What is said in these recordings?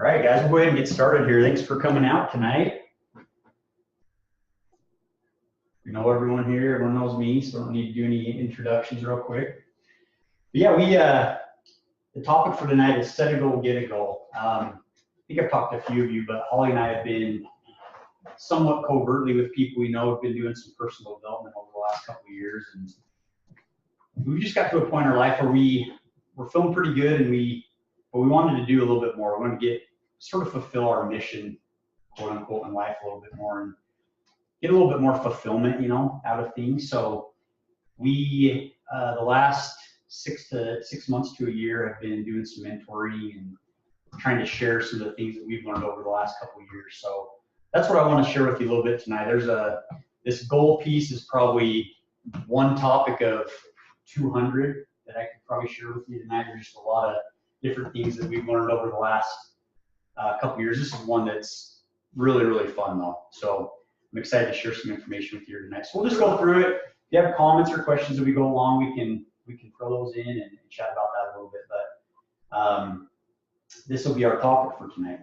All right, guys, we'll go ahead and get started here. Thanks for coming out tonight. You know everyone here, everyone knows me, so I don't need to do any introductions real quick. But yeah, the topic for tonight is set a goal, get a goal. I think I've talked to a few of you, but Holly and I have been somewhat covertly with people we know have been doing some personal development over the last couple of years, and we just got to a point in our life where we're feeling pretty good, and but we wanted to do a little bit more. We wanted to sort of fulfill our mission, quote unquote, in life a little bit more and get a little bit more fulfillment, out of things. So we, the last 6 months to a year, have been doing some mentoring and trying to share some of the things that we've learned over the last couple of years. So that's what I want to share with you a little bit tonight. This goal piece is probably one topic of 200 that I could probably share with you tonight. There's just a lot of different things that we've learned over the last couple of years. This is one that's really, really fun though. So I'm excited to share some information with you tonight. So we'll just go through it. If you have comments or questions as we go along, we can throw those in and chat about that a little bit. But this will be our topic for tonight.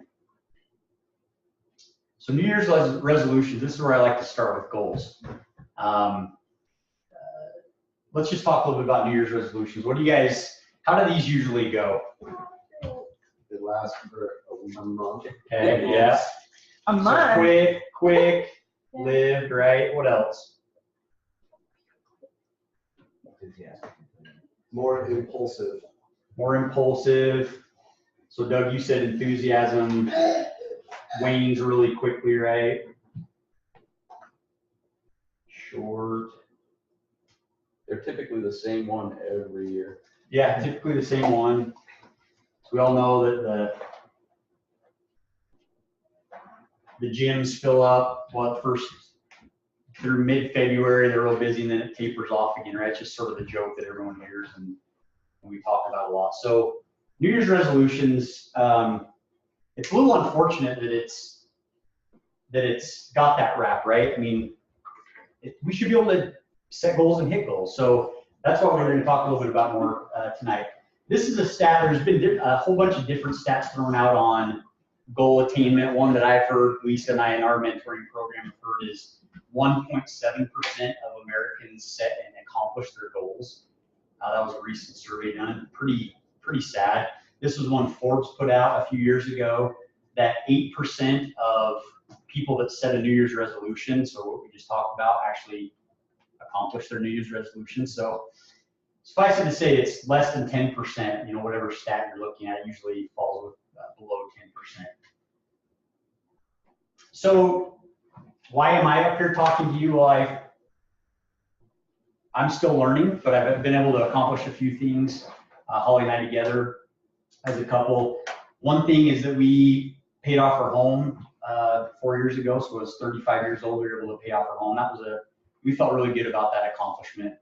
So New Year's resolutions, this is where I like to start with goals. Let's just talk a little bit about New Year's resolutions. How do these usually go? They last for a month. Okay, yeah. A month? So quick, lived, right? What else? More impulsive. More impulsive. So Doug, you said enthusiasm wanes really quickly, right? Short. They're typically the same one every year. Yeah, typically the same one. We all know that the gyms fill up, through mid-February, they're real busy, and then it tapers off again, right? It's just sort of the joke that everyone hears and we talk about a lot. So New Year's resolutions, it's a little unfortunate that it's got that rap, right? I mean, we should be able to set goals and hit goals. So that's what we're going to talk a little bit about more tonight. This is a stat. There's been a whole bunch of different stats thrown out on goal attainment. One that I've heard, Lisa and I in our mentoring program have heard, is 1.7% of Americans set and accomplish their goals. That was a recent survey done. Pretty sad. This was one Forbes put out a few years ago, that 8% of people that set a New Year's resolution, so what we just talked about, actually accomplish their New Year's resolution. So suffice it to say, it's less than 10%, whatever stat you're looking at usually falls below 10%. So why am I up here talking to you? Well, I'm still learning, but I've been able to accomplish a few things, Holly and I together as a couple. One thing is that we paid off our home 4 years ago, so I was 35 years old. We were able to pay off our home. We felt really good about that accomplishment.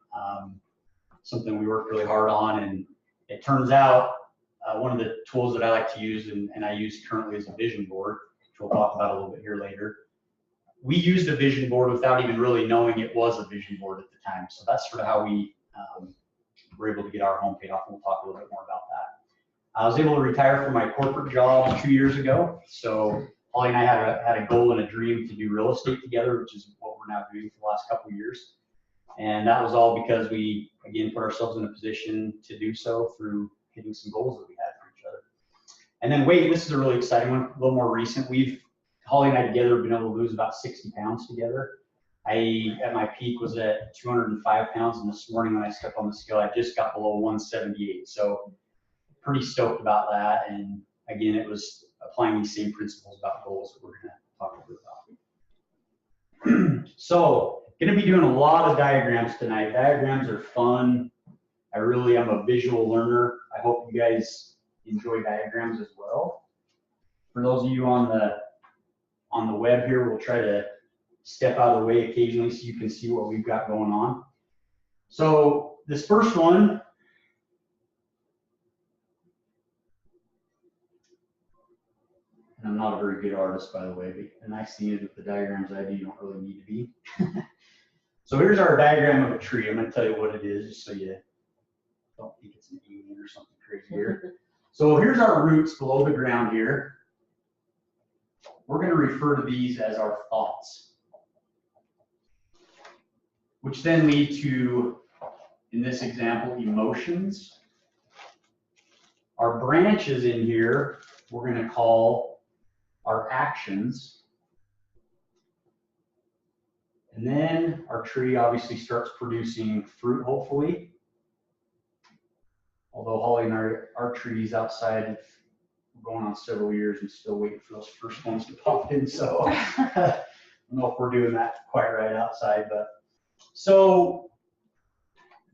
Something we worked really hard on, and it turns out one of the tools that I like to use and I use currently is a vision board, which we'll talk about a little bit here later. We used a vision board without even really knowing it was a vision board at the time. So that's sort of how we were able to get our home paid off, and we'll talk a little bit more about that. I was able to retire from my corporate job 2 years ago. So Holly and I had a goal and a dream to do real estate together, which is what we're now doing for the last couple of years. And that was all because we, again, put ourselves in a position to do so through hitting some goals that we had for each other. And then this is a really exciting one, a little more recent. Holly and I together have been able to lose about 60 pounds together. At my peak, was at 205 pounds, and this morning when I stepped on the scale, I just got below 178. So pretty stoked about that. And again, it was applying these same principles about goals that we're going to talk a bit about. So going to be doing a lot of diagrams tonight. Diagrams are fun. I'm a visual learner. I hope you guys enjoy diagrams as well. For those of you on the web here, we'll try to step out of the way occasionally so you can see what we've got going on. So this first one, and I'm not a very good artist, by the way, but the nice thing is with the diagrams I do, you don't really need to be. So here's our diagram of a tree. I'm going to tell you what it is, just so you don't think it's an alien or something crazy here. So here's our roots below the ground here. we're going to refer to these as our thoughts, which then lead to, in this example, emotions. Our branches in here, we're going to call our actions. And then our tree obviously starts producing fruit, hopefully. Although Holly and our trees outside, we're going on several years and still waiting for those first ones to pop in. So I don't know if we're doing that quite right outside, but so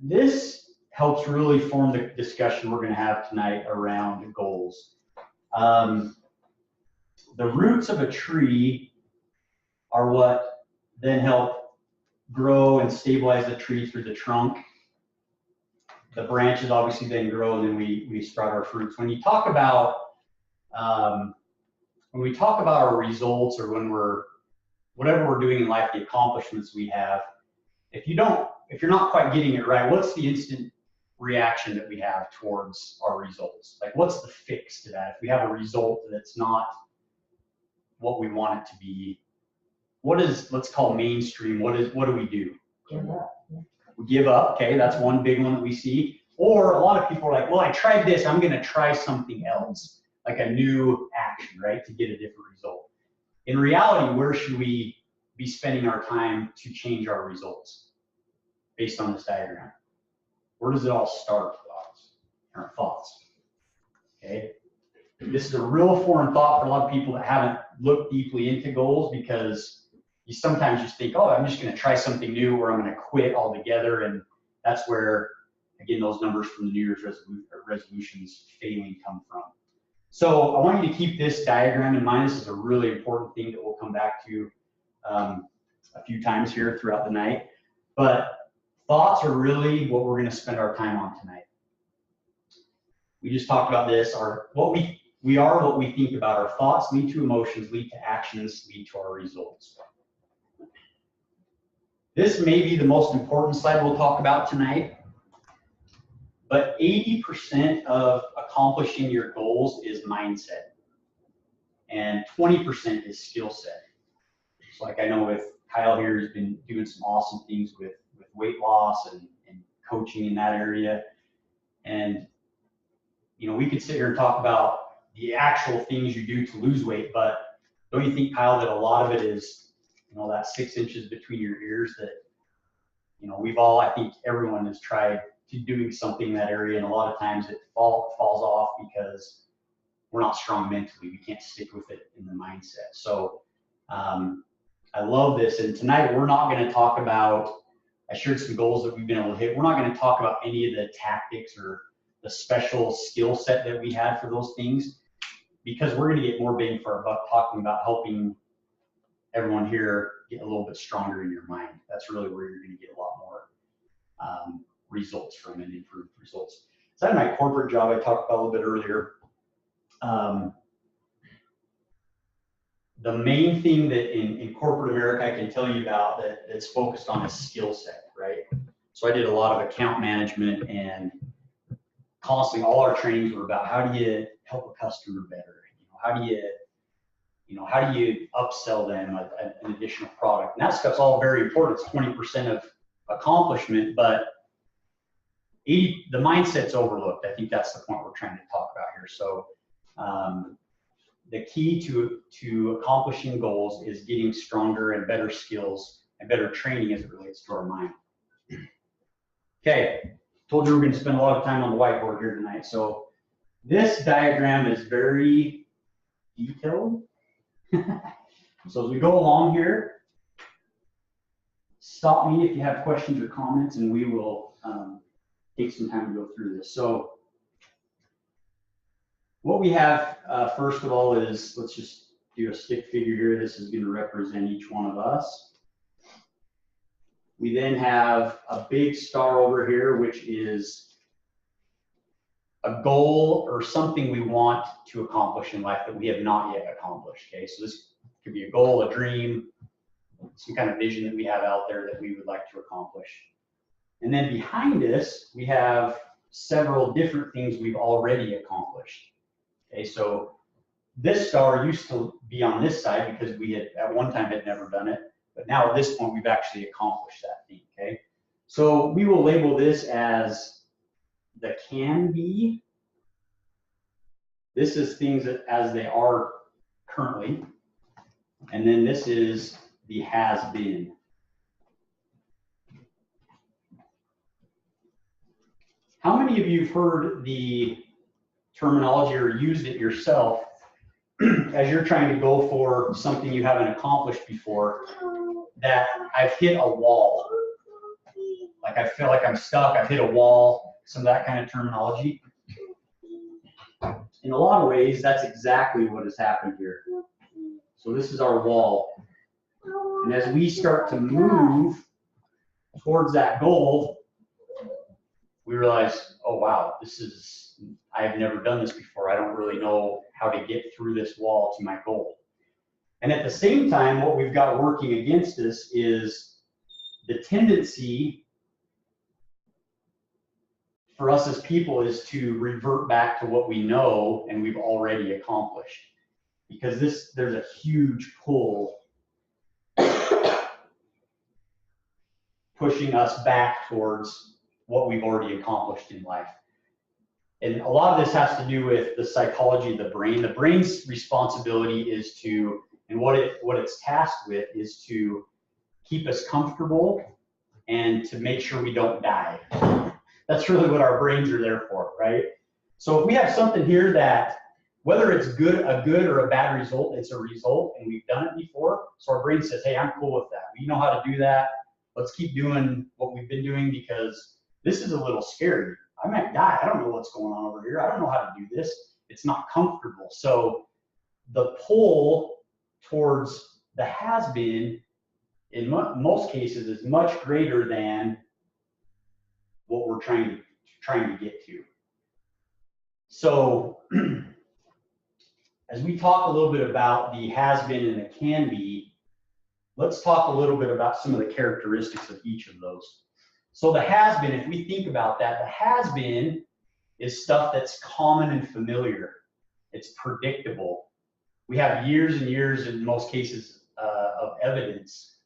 this helps really form the discussion we're going to have tonight around goals. The roots of a tree are what then help grow and stabilize the tree through the trunk. The branches obviously then grow, and then we sprout our fruits. When you talk about our results, or whatever we're doing in life, the accomplishments we have, if you're not quite getting it right, what's the instant reaction that we have towards our results? Like, what's the fix to that? If we have a result that's not what we want it to be, what is, let's call mainstream, what do we do? Give up. We give up. Okay, that's one big one that we see. Or a lot of people are like, well, I tried this, I'm going to try something else, like a new action, right, to get a different result. In reality, where should we be spending our time to change our results based on this diagram? Where does it all start with us? Our thoughts. Okay, this is a real foreign thought for a lot of people that haven't looked deeply into goals, because you sometimes just think, oh, I'm just going to try something new, or I'm going to quit altogether. And that's where, again, those numbers from the New Year's resolutions failing come from. So I want you to keep this diagram in mind. This is a really important thing that we'll come back to a few times here throughout the night. But thoughts are really what we're going to spend our time on tonight. We just talked about this. We are what we think about. Our thoughts lead to emotions, lead to actions, lead to our results. This may be the most important slide we'll talk about tonight, but 80% of accomplishing your goals is mindset, and 20% is skill set. So like I know with Kyle here, has been doing some awesome things with weight loss and coaching in that area. And, you know, we could sit here and talk about the actual things you do to lose weight, but don't you think, Kyle, that a lot of it is, you know, that 6 inches between your ears that, you know, I think everyone has tried to doing something in that area, and a lot of times it falls off because we're not strong mentally. We can't stick with it in the mindset. So I love this. And tonight we're not going to talk about, I shared some goals that we've been able to hit. We're not going to talk about any of the tactics or the special skill set that we had for those things, because we're going to get more bang for our buck talking about helping everyone here get a little bit stronger in your mind. That's really where you're going to get a lot more results from, and improved results. So in my corporate job I talked about a little bit earlier, the main thing that in corporate America I can tell you about that's focused on is skill set, right? So I did a lot of account management, and constantly all our trainings were about how do you help a customer better? How do you upsell them an additional product? And that stuff's all very important. It's 20% of accomplishment, but the mindset's overlooked. I think that's the point we're trying to talk about here. So the key to accomplishing goals is getting stronger and better skills and better training as it relates to our mind. Okay, told you we're going to spend a lot of time on the whiteboard here tonight. So this diagram is very detailed. So as we go along here, stop me if you have questions or comments, and we will take some time to go through this. So what we have first of all is, let's just do a stick figure here. This is going to represent each one of us. We then have a big star over here, which is a goal or something we want to accomplish in life that we have not yet accomplished. Okay, so this could be a goal, a dream, some kind of vision that we have out there that we would like to accomplish. And then behind us, we have several different things we've already accomplished. Okay, so this star used to be on this side because we had at one time had never done it, but now at this point we've actually accomplished that thing, okay? So we will label this as the can be. This is things that as they are currently, and then this is the has been. How many of you have heard the terminology or used it yourself as you're trying to go for something you haven't accomplished before, that I've hit a wall? Like I feel like I'm stuck, I've hit a wall, some of that kind of terminology. In a lot of ways, that's exactly what has happened here. So this is our wall. And as we start to move towards that goal, we realize, oh wow, I've never done this before. I don't really know how to get through this wall to my goal. And at the same time, what we've got working against us is the tendency for us as people is to revert back to what we know and we've already accomplished. Because there's a huge pull pushing us back towards what we've already accomplished in life. And a lot of this has to do with the psychology of the brain. The brain's responsibility is to, and what it's tasked with is to keep us comfortable and to make sure we don't die. That's really what our brains are there for, right? So if we have something here that, whether it's a good or a bad result, it's a result and we've done it before. So our brain says, hey, I'm cool with that. We know how to do that. Let's keep doing what we've been doing because this is a little scary. I might die. I don't know what's going on over here. I don't know how to do this. It's not comfortable. So the pull towards the has been, in most cases, is much greater than what we're trying to get to. So as we talk a little bit about the has been and the can be, let's talk a little bit about some of the characteristics of each of those. So the has been, if we think about that, the has been is stuff that's common and familiar. It's predictable. We have years and years, in most cases, of evidence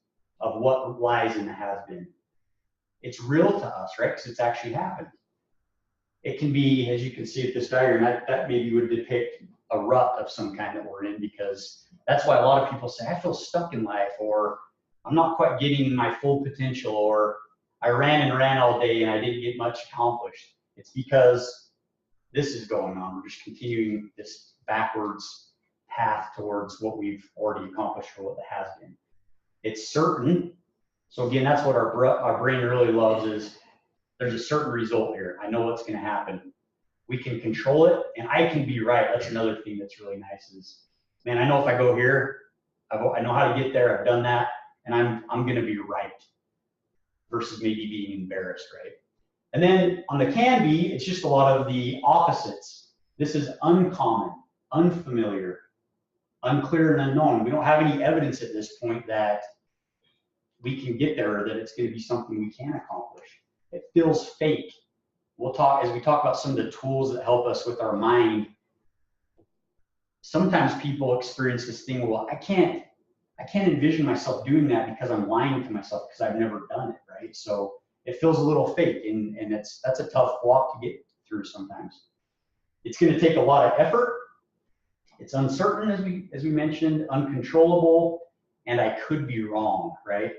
of what lies in the has been. It's real to us, right? Because it's actually happened. It can be, as you can see at this diagram, that maybe would depict a rut of some kind that we're in, because that's why a lot of people say, I feel stuck in life, or I'm not quite getting my full potential, or I ran all day and I didn't get much accomplished. It's because this is going on. We're just continuing this backwards path towards what we've already accomplished or what the has been. It's certain. So again, that's what our brain really loves, is there's a certain result here. I know what's going to happen. We can control it, and I can be right. That's another thing that's really nice is, man, I know if I go here, I know how to get there. I've done that, and I'm going to be right versus maybe being embarrassed, right? And then on the can be, it's just a lot of the opposites. This is uncommon, unfamiliar, unclear, and unknown. We don't have any evidence at this point that we can get there, or that it's going to be something we can accomplish. It feels fake. We'll talk, as we talk about some of the tools that help us with our mind. Sometimes people experience this thing, well, I can't envision myself doing that because I'm lying to myself because I've never done it, right? So it feels a little fake, and that's a tough block to get through sometimes. It's going to take a lot of effort. It's uncertain, as we mentioned, uncontrollable, and I could be wrong, right?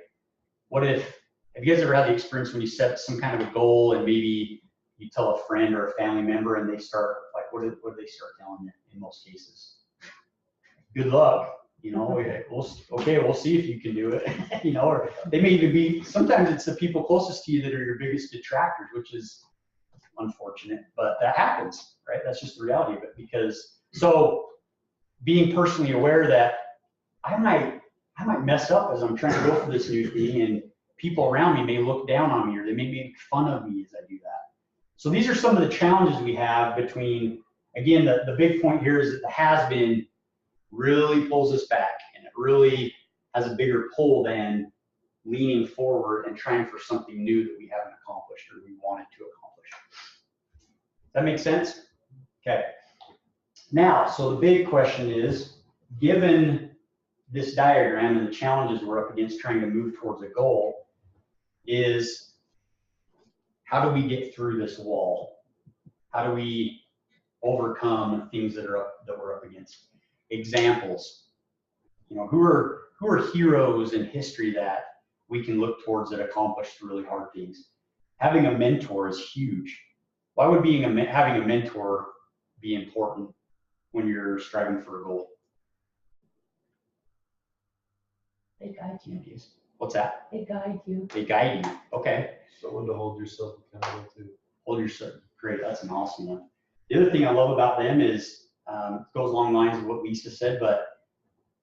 Have you guys ever had the experience when you set some kind of a goal and maybe you tell a friend or a family member and they start, like, what do they start telling you in most cases? Good luck, you know, we'll see if you can do it, you know, or they may even be, sometimes it's the people closest to you that are your biggest detractors, which is unfortunate, but that happens, right? That's just the reality of it. So being personally aware that I might mess up as I'm trying to go for this new thing, and people around me may look down on me, or they may make fun of me as I do that. So these are some of the challenges we have between, again, the big point here is that the has been really pulls us back, and it really has a bigger pull than leaning forward and trying for something new that we haven't accomplished or we wanted to accomplish. Does that make sense? Okay. Now, so the big question is, given this diagram and the challenges we're up against trying to move towards a goal, is how do we get through this wall? How do we overcome things that we're up against? Examples. Who are heroes in history that we can look towards that accomplished really hard things? Having a mentor is huge. Why would having a mentor be important when you're striving for a goal? They guide you. What's that? They guide you. They guide you. Okay. Someone to hold yourself accountable to. Hold yourself. Great. That's an awesome one. The other thing I love about them is it goes along the lines of what Lisa said, but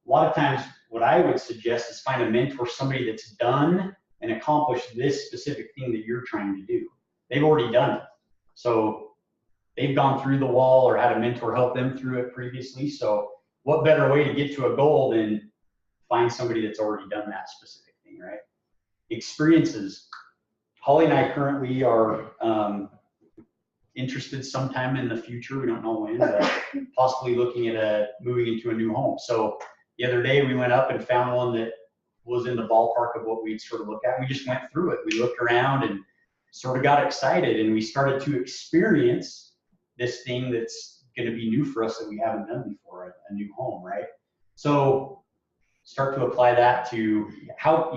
a lot of times what I would suggest is find a mentor, somebody that's done and accomplished this specific thing that you're trying to do. They've already done it. So they've gone through the wall or had a mentor help them through it previously. So what better way to get to a goal than find somebody that's already done that specific thing, right? Experiences. Holly and I currently are interested sometime in the future, we don't know when, but possibly looking at moving into a new home. So the other day we went up and found one that was in the ballpark of what we'd sort of look at. We just went through it. We looked around and sort of got excited, and we started to experience this thing that's going to be new for us that we haven't done before, a new home, right? So start to apply that to how,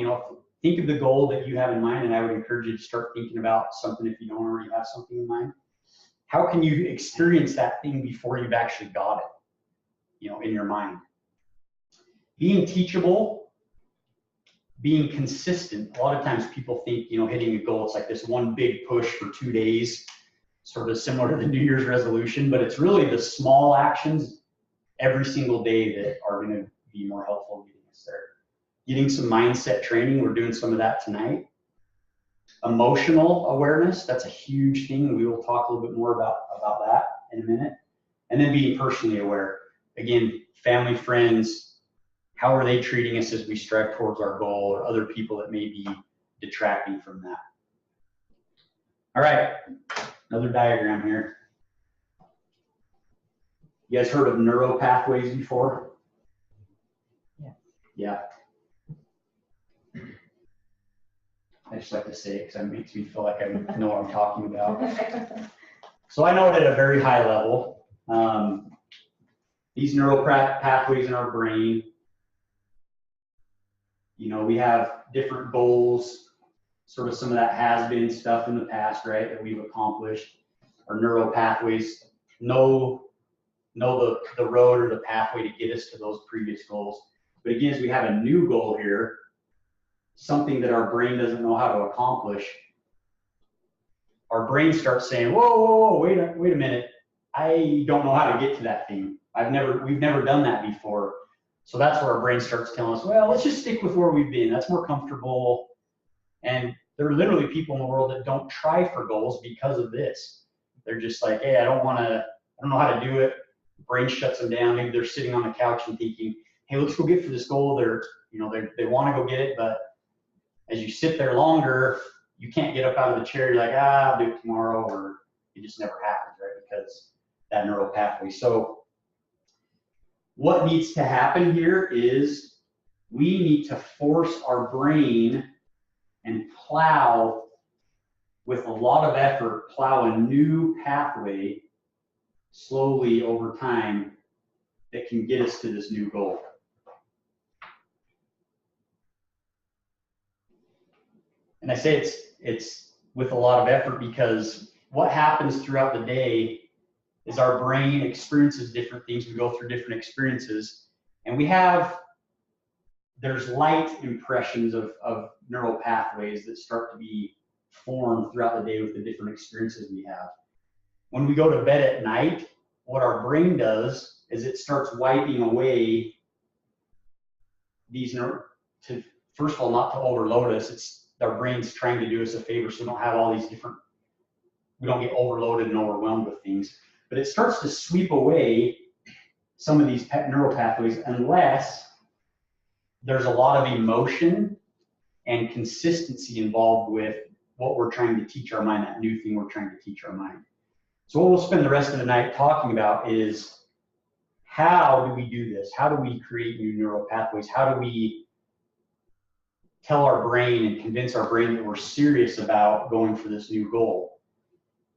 think of the goal that you have in mind, and I would encourage you to start thinking about something if you don't already have something in mind. How can you experience that thing before you've actually got it, in your mind? Being teachable, being consistent. A lot of times people think, hitting a goal, it's like this one big push for 2 days, sort of similar to the New Year's resolution, but it's really the small actions every single day that are going to be more helpful in getting us there. Getting some mindset training, we're doing some of that tonight. Emotional awareness, that's a huge thing. We will talk a little bit more about that in a minute. And then being personally aware. Again, family, friends, how are they treating us as we strive towards our goal, or other people that may be detracting from that. All right, another diagram here. You guys heard of neural pathways before? Yeah. I just like to say it because it makes me feel like I know what I'm talking about. So I know it at a very high level. These neural pathways in our brain, we have different goals, sort of some of that has been stuff in the past, right, that we've accomplished. Our neural pathways know the road or the pathway to get us to those previous goals. But again, as we have a new goal here, something that our brain doesn't know how to accomplish, our brain starts saying, whoa, wait a minute. I don't know how to get to that thing. We've never done that before. So that's where our brain starts telling us, well, let's just stick with where we've been. That's more comfortable. And there are literally people in the world that don't try for goals because of this. They're just like, hey, I don't know how to do it. Brain shuts them down. Maybe they're sitting on the couch and thinking, hey, let's go get for this goal. They want to go get it, but as you sit there longer, you can't get up out of the chair. You're like, I'll do it tomorrow, or it just never happens, right? Because that neural pathway. So what needs to happen here is we need to force our brain and plow with a lot of effort, plow a new pathway slowly over time that can get us to this new goal. And I say it's with a lot of effort because what happens throughout the day is our brain experiences different things. We go through different experiences, and there's light impressions of neural pathways that start to be formed throughout the day with the different experiences we have. When we go to bed at night, what our brain does is it starts wiping away these first of all, not to overload us. Our brain's trying to do us a favor so we don't have all these we don't get overloaded and overwhelmed with things. But it starts to sweep away some of these neural pathways unless there's a lot of emotion and consistency involved with what we're trying to teach our mind, that new thing we're trying to teach our mind. So what we'll spend the rest of the night talking about is how do we do this? How do we create new neural pathways? How do we tell our brain and convince our brain that we're serious about going for this new goal?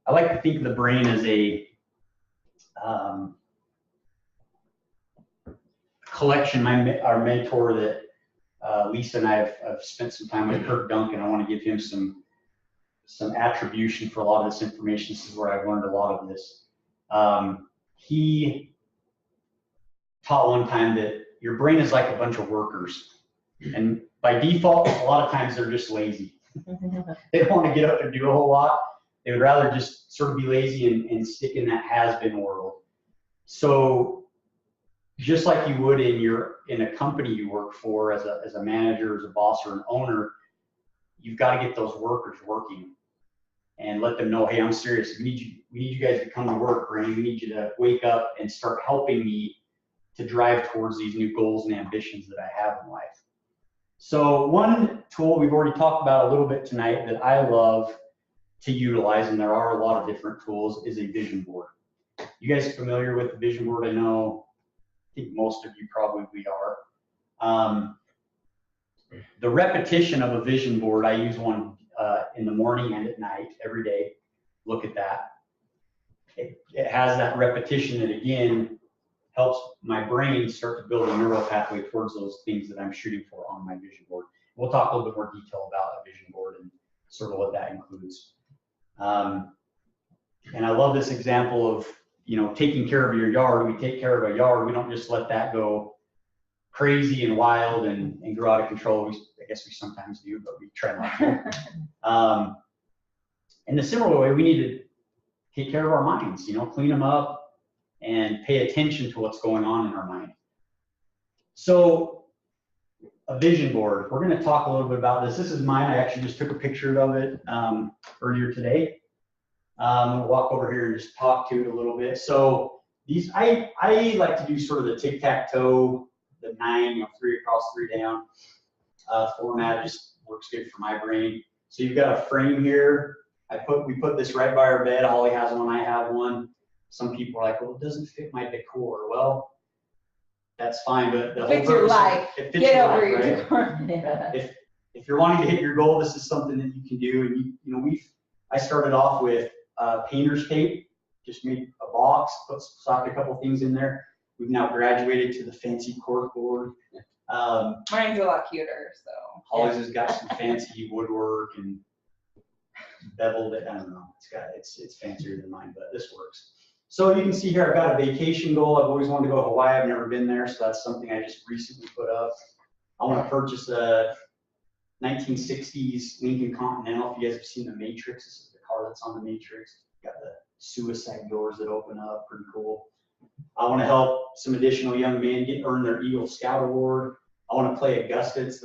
I like to think of the brain as a collection. Our mentor that Lisa and I have spent some time with, Kirk Duncan. I want to give him some attribution for a lot of this information. This is where I've learned a lot of this. He taught one time that your brain is like a bunch of workers, and by default, a lot of times they're just lazy. They don't want to get up and do a whole lot. They would rather just sort of be lazy and stick in that has-been world. So just like you would in a company you work for as a manager, as a boss, or an owner, you've got to get those workers working and let them know, hey, I'm serious. We need you guys to come to work, brain. We need you to wake up and start helping me to drive towards these new goals and ambitions that I have in life. So one tool we've already talked about a little bit tonight that I love to utilize, and there are a lot of different tools, is a vision board. You guys familiar with the vision board? I know, I think most of you probably are. The repetition of a vision board, I use one in the morning and at night, every day. Look at that. It has that repetition that, again, helps my brain start to build a neural pathway towards those things that I'm shooting for on my vision board. We'll talk a little bit more detail about a vision board and sort of what that includes. And I love this example of, taking care of your yard. We take care of a yard. We don't just let that go crazy and wild and grow out of control. I guess we sometimes do, but we try not to. In a similar way, we need to take care of our minds, clean them up and pay attention to what's going on in our mind. So a vision board, we're going to talk a little bit about this. This is mine. I actually just took a picture of it earlier today. We'll walk over here and just talk to it a little bit. So these, I like to do sort of the tic-tac-toe, the 9, 3 across, 3 down format. Just works good for my brain. So you've got a frame here. We put this right by our bed. Holly has one, I have one. Some people are like, well, it doesn't fit my decor. Well, that's fine, but the Fits your life. It fits Get your over life, your right? decor. If you're wanting to hit your goal, this is something that you can do. And I started off with painter's tape, just made a box, socked a couple things in there. We've now graduated to the fancy cork board. Mine's a lot cuter, so. Holly's has got some fancy woodwork and beveled it. I don't know. It's fancier than mine, but this works. So you can see here, I've got a vacation goal. I've always wanted to go to Hawaii. I've never been there, so that's something I just recently put up. I want to purchase a 1960s Lincoln Continental. If you guys have seen The Matrix, this is the car that's on The Matrix. Got the suicide doors that open up, pretty cool. I want to help some additional young men earn their Eagle Scout Award. I want to play Augusta. It's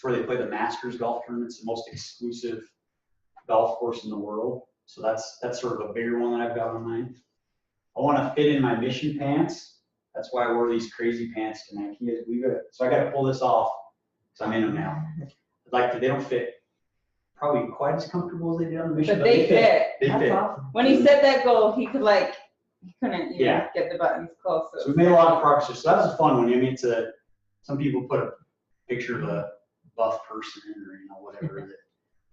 where they play the Masters golf tournament. It's the most exclusive golf course in the world. So that's sort of a bigger one that I've got on mind. I want to fit in my mission pants. That's why I wore these crazy pants tonight. Can you guys believe it? So I got to pull this off because I'm in them now. They don't fit probably quite as comfortable as they did on the mission, But they fit. They That's fit. awesome. When he set that goal, he couldn't even get the buttons close. So we made a lot of progress. So that was a fun one. I mean, some people put a picture of a buff person or whatever that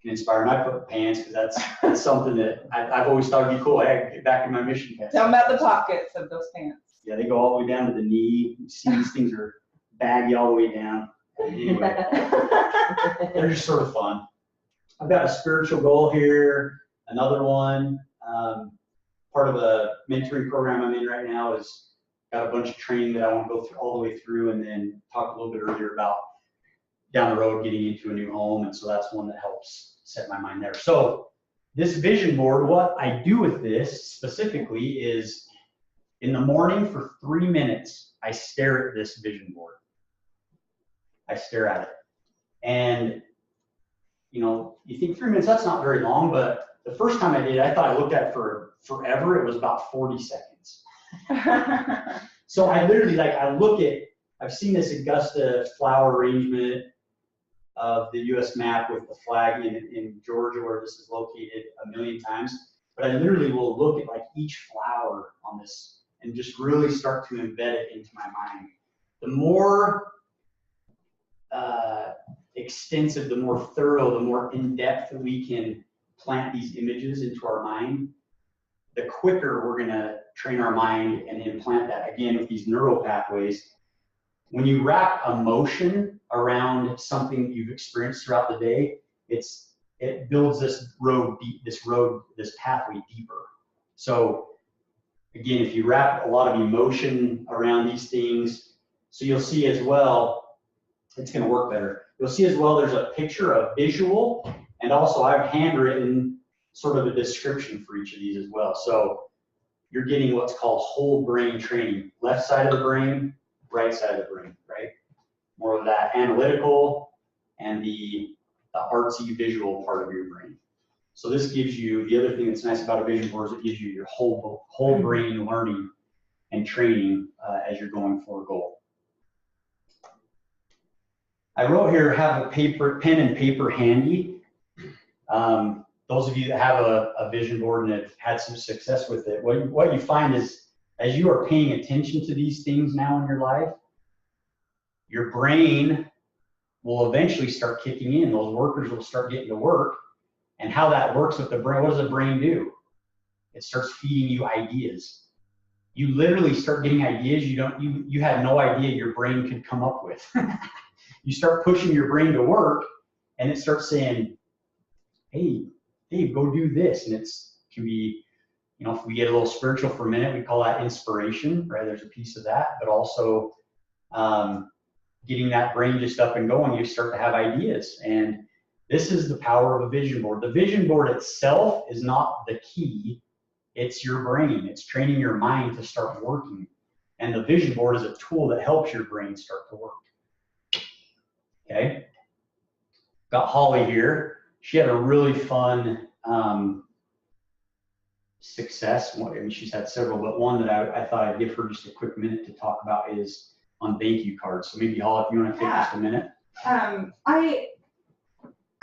can inspire. And I put pants because that's something that I've always thought would be cool. I get back in my mission pants. Tell him about the pockets of those pants. Yeah, they go all the way down to the knee. You see, these things are baggy all the way down. Anyway, they're just sort of fun. I've got a spiritual goal here. Another one. Part of a mentoring program I'm in right now is got a bunch of training that I want to go through all the way through, and then talk a little bit earlier about down the road getting into a new home, and so that's one that helps set my mind there. So this vision board, what I do with this specifically is in the morning for 3 minutes, I stare at this vision board. I stare at it. And you think 3 minutes, that's not very long, but the first time I did, I thought I looked at it for forever. It was about 40 seconds. So I literally, I've seen this Augusta flower arrangement of the US map with the flag in Georgia where this is located a million times. But I literally will look at each flower on this and just really start to embed it into my mind. The more extensive, the more thorough, the more in-depth that we can plant these images into our mind, the quicker we're gonna train our mind and implant that. Again, with these neural pathways, when you wrap emotion around something you've experienced throughout the day, it builds this pathway deeper. So again, if you wrap a lot of emotion around these things, so you'll see as well, it's gonna work better. You'll see as well, there's a picture, a visual, and also I've handwritten sort of a description for each of these as well. So you're getting what's called whole brain training. Left side of the brain, right side of the brain, right? More of that analytical and the artsy visual part of your brain. So this gives you, the other thing that's nice about a vision board is it gives you your whole brain learning and training as you're going for a goal. I wrote here, have a pen and paper handy. Those of you that have a vision board and have had some success with it, what you find is as you are paying attention to these things now in your life, your brain will eventually start kicking in. Those workers will start getting to work. And how that works with the brain, what does the brain do? It starts feeding you ideas. You literally start getting ideas you had no idea your brain could come up with. You start pushing your brain to work and it starts saying, hey, Dave, go do this. And can be, if we get a little spiritual for a minute, we call that inspiration, right? There's a piece of that, but also getting that brain just up and going, you start to have ideas. And this is the power of a vision board. The vision board itself is not the key. It's your brain. It's training your mind to start working. And the vision board is a tool that helps your brain start to work. Okay. Got Holly here. She had a really fun success. I mean, she's had several, but one that I thought I'd give her just a quick minute to talk about is on thank you cards. So maybe Holly, if you want to take just a minute.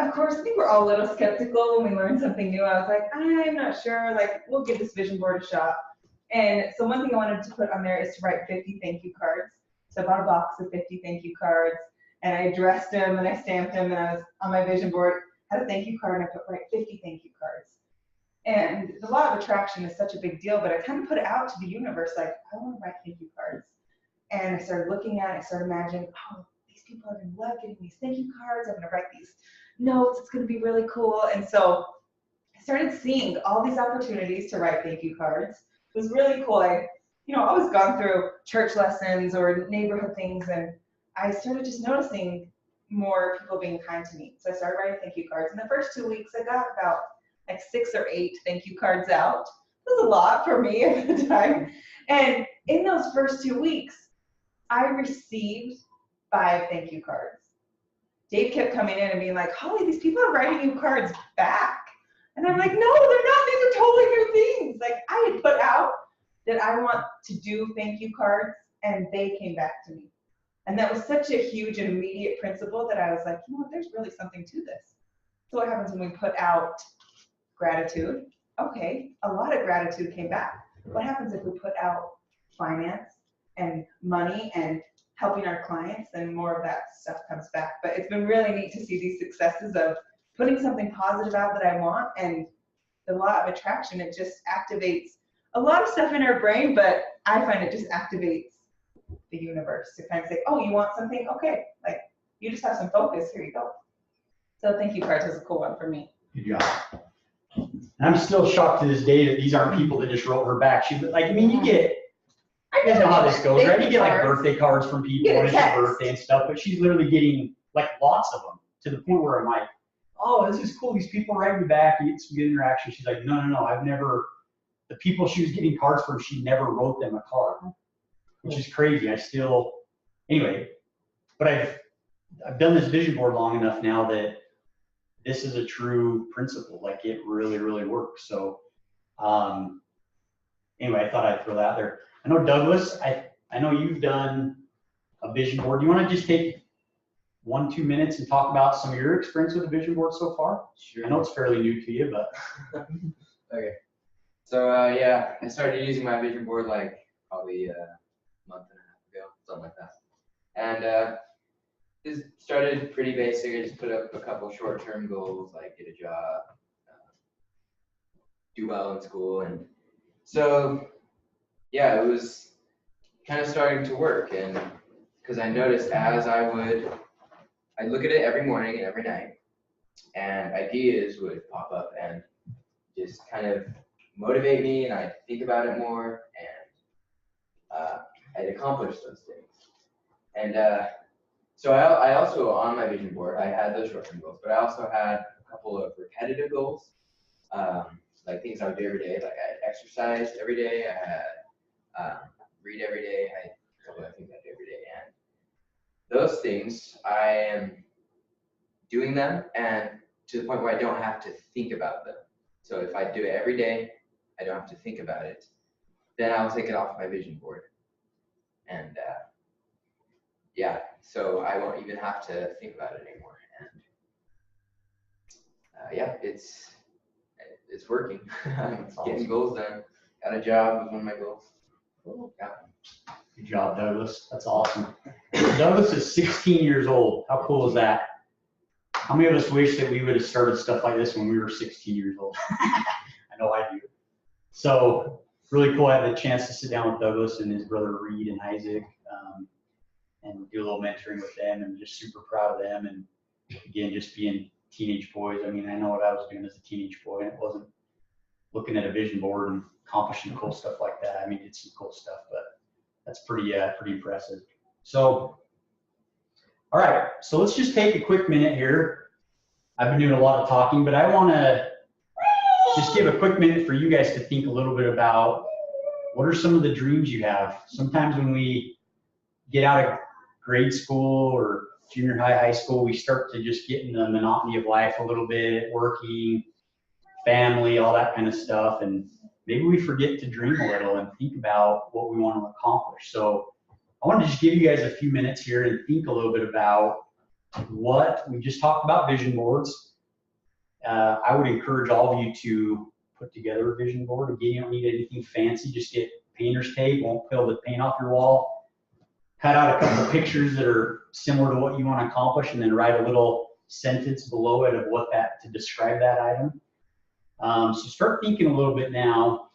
Of course, I think we're all a little skeptical when we learn something new. I was like, I'm not sure, we'll give this vision board a shot. And so one thing I wanted to put on there is to write 50 thank you cards. So I bought a box of 50 thank you cards and I addressed them and I stamped them, and I was on my vision board, had a thank you card, and I put write 50 thank you cards. And the law of attraction is such a big deal, but I kind of put it out to the universe, I want to write thank you cards. And I started looking at it, I started imagining, these people are going to love getting these thank you cards. I'm going to write these notes. It's going to be really cool. And so I started seeing all these opportunities to write thank you cards. It was really cool. I always gone through church lessons or neighborhood things, and I started just noticing more people being kind to me. So I started writing thank you cards. In the first 2 weeks, I got about 6 or 8 thank you cards out. It was a lot for me at the time. And in those first 2 weeks, I received 5 thank you cards. Dave kept coming in and being like, Holly, these people are writing you cards back. And I'm like, no, they're not. These are totally new things. I had put out that I want to do thank you cards, and they came back to me. And that was such a huge and immediate principle that I was like, there's really something to this. So what happens when we put out gratitude? Okay, a lot of gratitude came back. What happens if we put out finance and money and helping our clients, and more of that stuff comes back. But it's been really neat to see these successes of putting something positive out that I want, and the law of attraction, it just activates a lot of stuff in our brain, but I find it just activates the universe to kind of say, oh, you want something? Okay, you just have some focus, here you go. So thank you cards was a cool one for me. Good job. And I'm still shocked to this day that these aren't people that just wrote her back. She's you guys know how this goes, right? You get birthday cards from people when it's your birthday and stuff, but she's literally getting lots of them, to the point where I'm like, oh, this is cool. These people write me back, you get some good interaction. She's like, no, I've never, the people she was getting cards from, she never wrote them a card, which is crazy. Anyway, but I've done this vision board long enough now that this is a true principle. It really, really works. So anyway, I thought I'd throw that out there. I know Douglas, I know you've done a vision board. Do you want to just take 1-2 minutes and talk about some of your experience with the vision board so far? Sure. I know it's fairly new to you, but. Okay. So yeah, I started using my vision board probably a month and a half ago, something like that. And just started pretty basic. I just put up a couple short-term goals, like get a job, do well in school, and so yeah, it was kind of starting to work. And because I noticed as I look at it every morning and every night, and ideas would pop up and just kind of motivate me, and I'd think about it more, and I'd accomplish those things. And so I also, on my vision board, I had those short-term goals, but I also had a couple of repetitive goals, like things I would do every day. Like I had exercise every day, I had read every day, I had a couple of things I do every day. And those things, I am doing them, and to the point where I don't have to think about them. So if I do it every day, I don't have to think about it. Then I'll take it off my vision board. And yeah, so I won't even have to think about it anymore. And yeah, it's working. I'm getting goals done. Got a job was one of my goals. Yeah. Good job, Douglas. That's awesome. Douglas is 16 years old. How cool is that? How many of us wish that we would have started stuff like this when we were 16 years old? I know I do. So really cool. I had the chance to sit down with Douglas and his brother Reed and Isaac and do a little mentoring with them, and just super proud of them. And again, just being teenage boys. I mean, I know what I was doing as a teenage boy, and it wasn't looking at a vision board and accomplishing cool stuff like that. I mean, it's some cool stuff, but that's pretty impressive. So, all right, so let's just take a quick minute here. I've been doing a lot of talking, but I want to just give a quick minute for you guys to think a little bit about what are some of the dreams you have. Sometimes when we get out of grade school or junior high, high school, we start to just get in the monotony of life a little bit, working, family, all that kind of stuff. And maybe we forget to dream a little and think about what we want to accomplish. So I want to just give you guys a few minutes here and think a little bit about what we just talked about, vision boards. I would encourage all of you to put together a vision board. Again, you don't need anything fancy. Just get painter's tape, won't peel the paint off your wall. Cut out a couple of pictures that are similar to what you want to accomplish, and then write a little sentence below it of what that, to describe that item. So start thinking a little bit now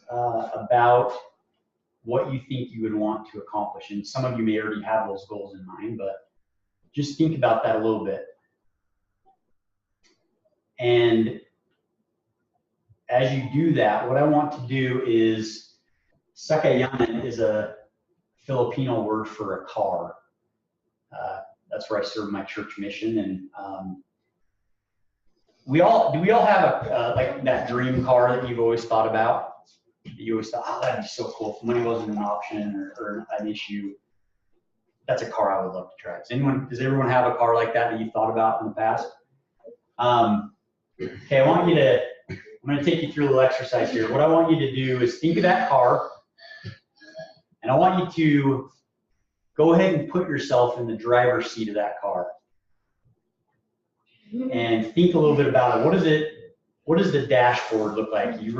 about what you think you would want to accomplish. And some of you may already have those goals in mind, but just think about that a little bit. And as you do that, what I want to do is, sakayanan is a Filipino word for a car. That's where I serve my church mission. And do we all have like that dream car that you've always thought about? That you always thought, oh, that'd be so cool if money wasn't an option or an issue. That's a car I would love to drive. Does everyone have a car like that you thought about in the past? Okay, I'm going to take you through a little exercise here. What I want you to do is think of that car, and I want you to go ahead and put yourself in the driver's seat of that car. And think a little bit about it. What does the dashboard look like? You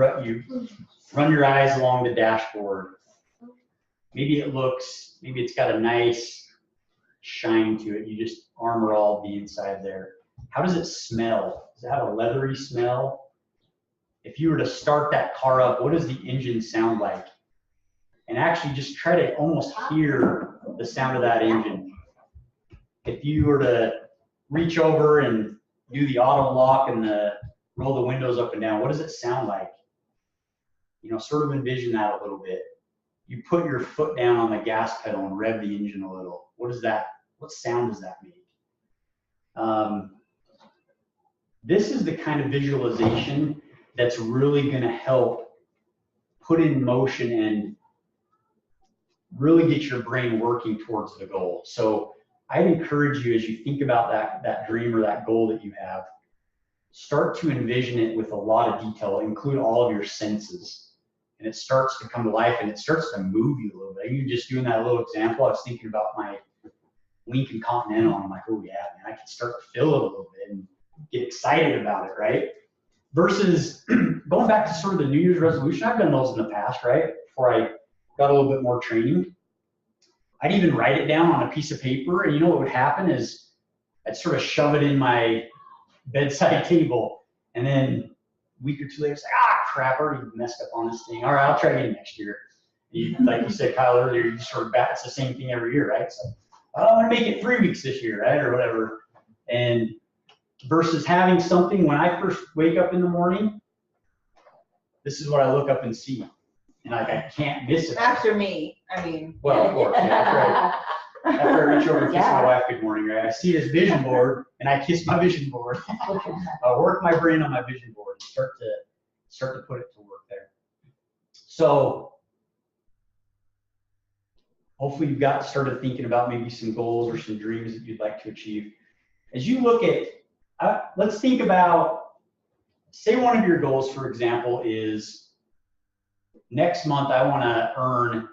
run your eyes along the dashboard. Maybe it's got a nice shine to it. You just armor all the inside there. How does it smell? Does it have a leathery smell? If you were to start that car up, what does the engine sound like? And actually just try to almost hear the sound of that engine. If you were to reach over and do the auto lock and roll the windows up and down, what does it sound like? Sort of envision that a little bit. You put your foot down on the gas pedal and rev the engine a little. What sound does that make? This is the kind of visualization that's really going to help put in motion and really get your brain working towards the goal. So I'd encourage you, as you think about that dream or that goal that you have, start to envision it with a lot of detail. Include all of your senses. And it starts to come to life, and it starts to move you a little bit. Even just doing that little example, I was thinking about my Lincoln Continental, and I'm like, oh yeah, man, I can start to feel it a little bit and get excited about it, right? Versus going back to sort of the New Year's resolution, I've done those in the past, right? Before I got a little bit more training, I'd even write it down on a piece of paper, and you know what would happen is I'd sort of shove it in my bedside table, and then a week or two later, it's like, crap, I already messed up on this thing. All right, I'll try again next year. Like you said, Kyle, earlier, you sort of it's the same thing every year, right? So, oh, I'm gonna make it 3 weeks this year, right, or whatever. And versus having something, when I first wake up in the morning, this is what I look up and see, and like I can't miss it. After me, I mean. Well, of course, yeah, after I reach over and kiss my wife good morning, right? I see this vision board, and I kiss my vision board. I work my brain on my vision board and start to put it to work there. So hopefully you've got started thinking about maybe some goals or some dreams that you'd like to achieve. As you look at, let's think about, say one of your goals, for example, is next month I want to earn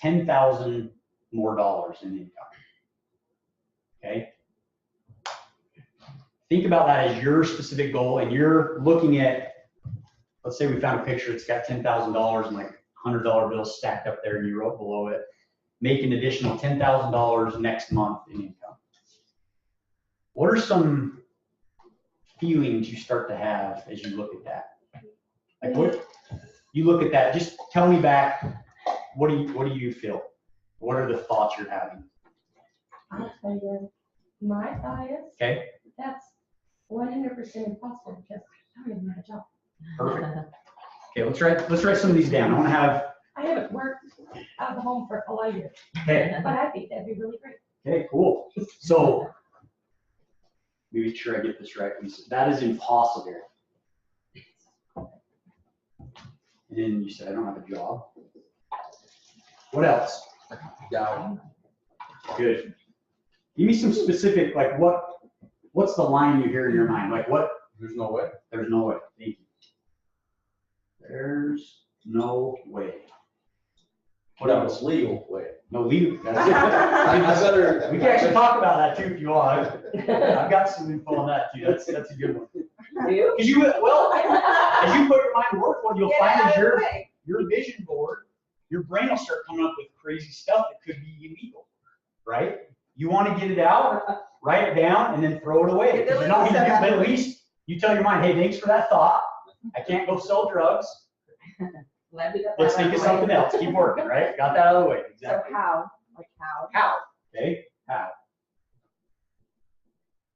$10,000 more in income. Okay? Think about that as your specific goal, and you're looking at, let's say we found a picture that's got $10,000 and like $100 bills stacked up there, and you wrote below it, make an additional $10,000 next month in income. What are some feelings you start to have as you look at that? Like what you look at that, just tell me back, what do you feel? What are the thoughts you're having? I'll tell you, my thought is, Okay, that's 100% impossible because I don't even have a job. perfect. Okay, let's write some of these down. I haven't worked out of the home for a lot of years, Okay, but I think that'd be really great. okay, cool. So, let me make sure I get this right. That is impossible. And then you said, I don't have a job. What else? Doubt. Good. Give me some specific, like what's the line you hear in your mind? Like what? There's no way. There's no way. Thank you. There's no way. What No, else? it's legal way. No legal. That's I it. better. We can actually talk about that too if you want. I've got some info on that too. That's a good one. Because you, well, as you put your mind to work, what you'll find is your vision board, your brain will start coming up with crazy stuff that could be illegal, right? You want to get it out, write it down, and then throw it away. Because you're not going to do it, but at least you tell your mind, hey, thanks for that thought. I can't go sell drugs. Let's think of something else. Keep working, right? Got that out of the way. Exactly. So how? Like how? How? Okay, how?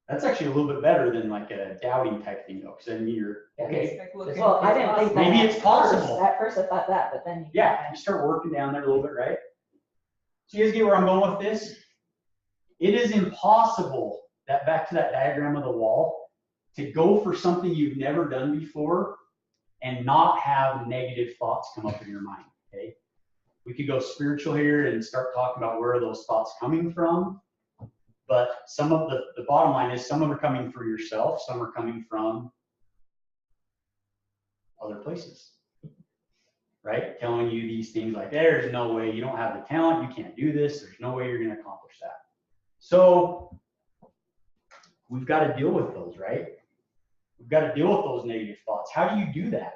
That's actually a little bit better than like a doubting type thing though, because then you're, okay, Well, I didn't think that. maybe at it's possible. first. At first I thought that, but then. Yeah, you start working down there a little bit, right? So you guys get where I'm going with this? It is impossible, that back to that diagram of the wall, to go for something you've never done before and not have negative thoughts come up in your mind, okay? We could go spiritual here and start talking about where are those thoughts coming from. But some of the bottom line is some of them are coming from yourself, some are coming from other places, right? Telling you these things like, there's no way, you don't have the talent, you can't do this, there's no way you're going to accomplish that. So we've got to deal with those, right? We've got to deal with those negative thoughts. How do you do that?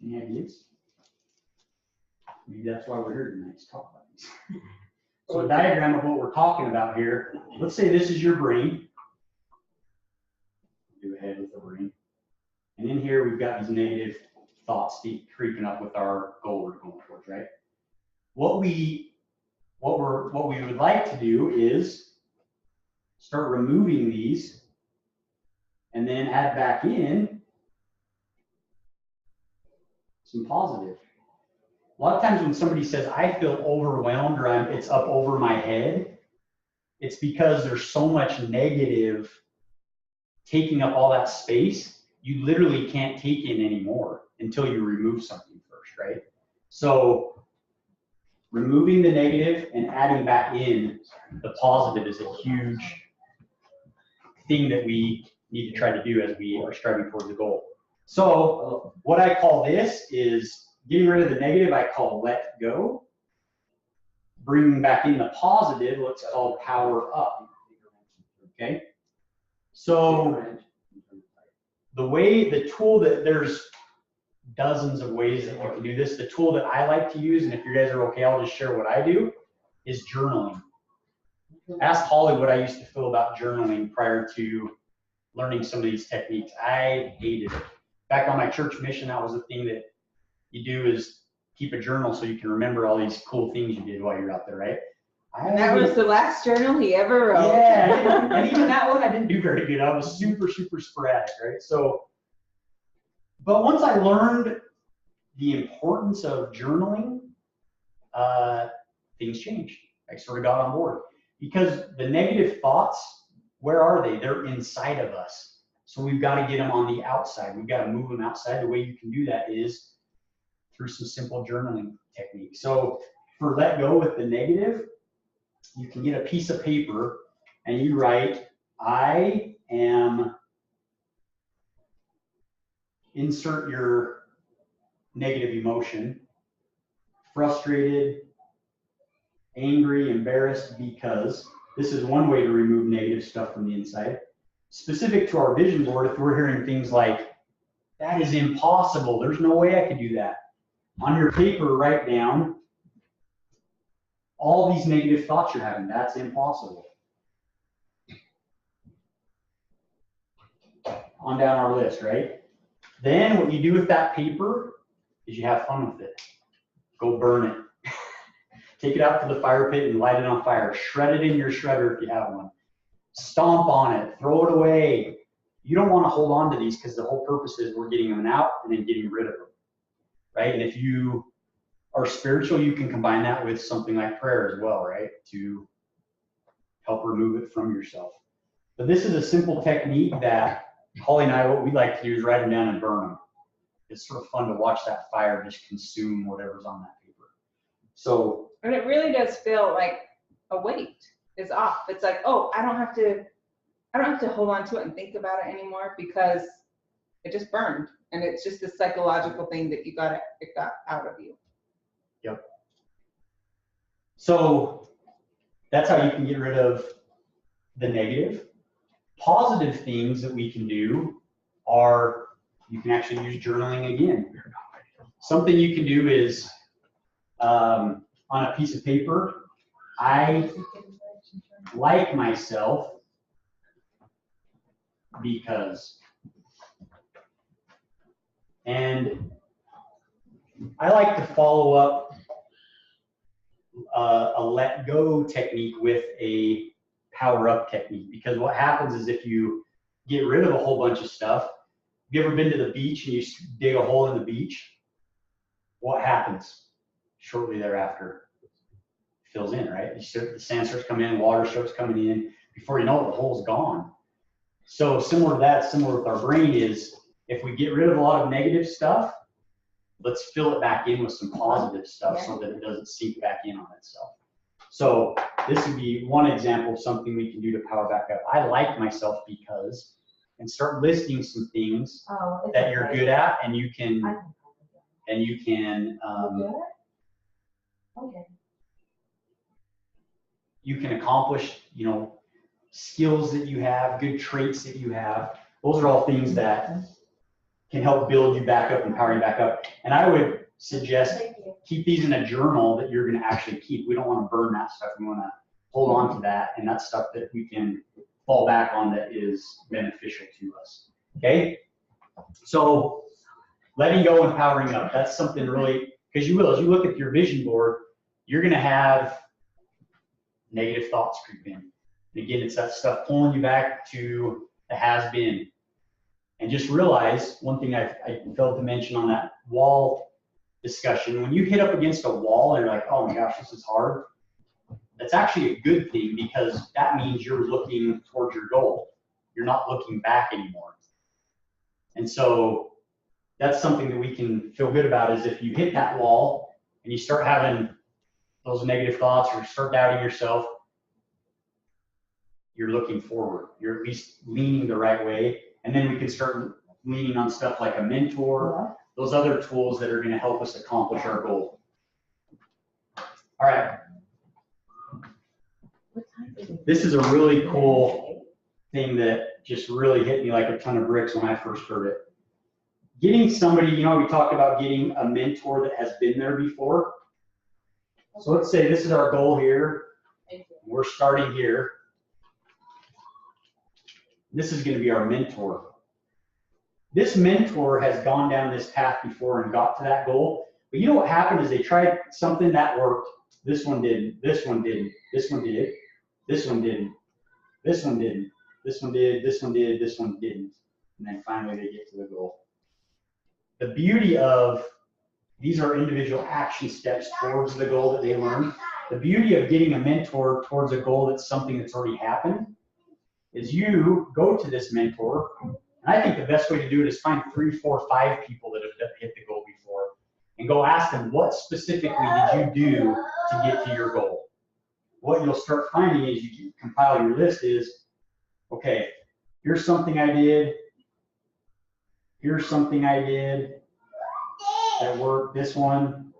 Any ideas? Maybe that's why we're here tonight, to talk about these. So a diagram of what we're talking about here, let's say this is your brain. Do ahead with the brain. And in here, we've got these negative thoughts creeping up with our goal we're going towards, right? What we would like to do is start removing these and then add back in some positive. A lot of times when somebody says, I feel overwhelmed or it's up over my head, it's because there's so much negative taking up all that space, you literally can't take in anymore until you remove something first, right? So removing the negative and adding back in the positive is a huge thing that we need to try to do as we are striving towards the goal. So what I call this is getting rid of the negative, I call let go. Bringing back in the positive, what's called power up. Okay? So the tool that there's dozens of ways that you can do this. The tool that I like to use, and if you guys are okay, I'll just share what I do, is journaling. Ask Holly what I used to feel about journaling prior to learning some of these techniques. I hated it. Back on my church mission, that was the thing that you do, is keep a journal so you can remember all these cool things you did while you're out there, right? And that was the last journal he ever wrote. Yeah, and even that one I didn't do very good. I was super sporadic, right? So, but once I learned the importance of journaling, things changed. I sort of got on board, because the negative thoughts, where are they? They're inside of us. So we've got to get them on the outside. We've got to move them outside. The way you can do that is through some simple journaling techniques. So for let go with the negative, you can get a piece of paper and you write, I am, insert your negative emotion, frustrated, angry, embarrassed because. This is one way to remove negative stuff from the inside. Specific to our vision board, if we're hearing things like, that is impossible, there's no way I could do that. On your paper, write down all these negative thoughts you're having. That's impossible. On down our list, right? Then what you do with that paper is you have fun with it. Go burn it. Take it out to the fire pit and light it on fire. Shred it in your shredder if you have one. Stomp on it. Throw it away. You don't want to hold on to these, because the whole purpose is we're getting them out and then getting rid of them, right? And if you are spiritual, you can combine that with something like prayer as well, right? To help remove it from yourself. But this is a simple technique that Holly and I, what we like to do is write them down and burn them. It's sort of fun to watch that fire just consume whatever's on that paper. So, And it really does feel like a weight is off. It's like, oh, I don't have to hold on to it and think about it anymore, because it just burned. And it's just a psychological thing that it got out of you. yep. So that's how you can get rid of the negative. Positive things that we can do are, you can actually use journaling again. Something you can do is, on a piece of paper, I like myself because. And I like to follow up a let go technique with a power up technique, because what happens is if you get rid of a whole bunch of stuff, have you ever been to the beach and you dig a hole in the beach? What happens shortly thereafter? It fills in, right? The sand starts coming in, water starts coming in. Before you know it, the hole's gone. So similar to that, similar with our brain is, if we get rid of a lot of negative stuff, let's fill it back in with some positive stuff so that it doesn't sink back in on itself. So this would be one example of something we can do to power back up. I like myself because, and start listing some things that you're good at, and you can, Okay. you can accomplish, skills that you have, good traits that you have. Those are all things that can help build you back up and power you back up. And I would suggest keep these in a journal that you're going to actually keep. We don't want to burn that stuff. We want to hold on to that, and that's stuff that we can fall back on that is beneficial to us. Okay? So letting go and powering up, that's something really, because you will, as you look at your vision board, you're going to have negative thoughts creep in. And again, it's that stuff pulling you back to the has-been. And just realize, one thing I failed to mention on that wall discussion, when you hit up against a wall and you're like, oh my gosh, this is hard, that's actually a good thing, because that means you're looking towards your goal. You're not looking back anymore. And so that's something that we can feel good about, is if you hit that wall and you start having those negative thoughts or start doubting yourself, you're looking forward. You're at least leaning the right way. And then we can start leaning on stuff like a mentor, those other tools that are going to help us accomplish our goal. All right. This is a really cool thing that just really hit me like a ton of bricks when I first heard it. getting somebody, you know, we talked about getting a mentor that has been there before. So let's say this is our goal here. We're starting here. This is going to be our mentor. This mentor has gone down this path before and got to that goal. But you know what happened is they tried something that worked. This one didn't. This one didn't. This one did. This one didn't. This one didn't. This one did. This one did. This one didn't. And then finally they get to the goal. The beauty of these are individual action steps towards the goal that they learned. The beauty of getting a mentor towards a goal that's something that's already happened is you go to this mentor. And I think the best way to do it is find 3, 4, 5 people that have hit the goal before and go ask them, what specifically did you do to get to your goal? What you'll start finding as you compile your list is, okay, here's something I did. Here's something I did that worked. This one,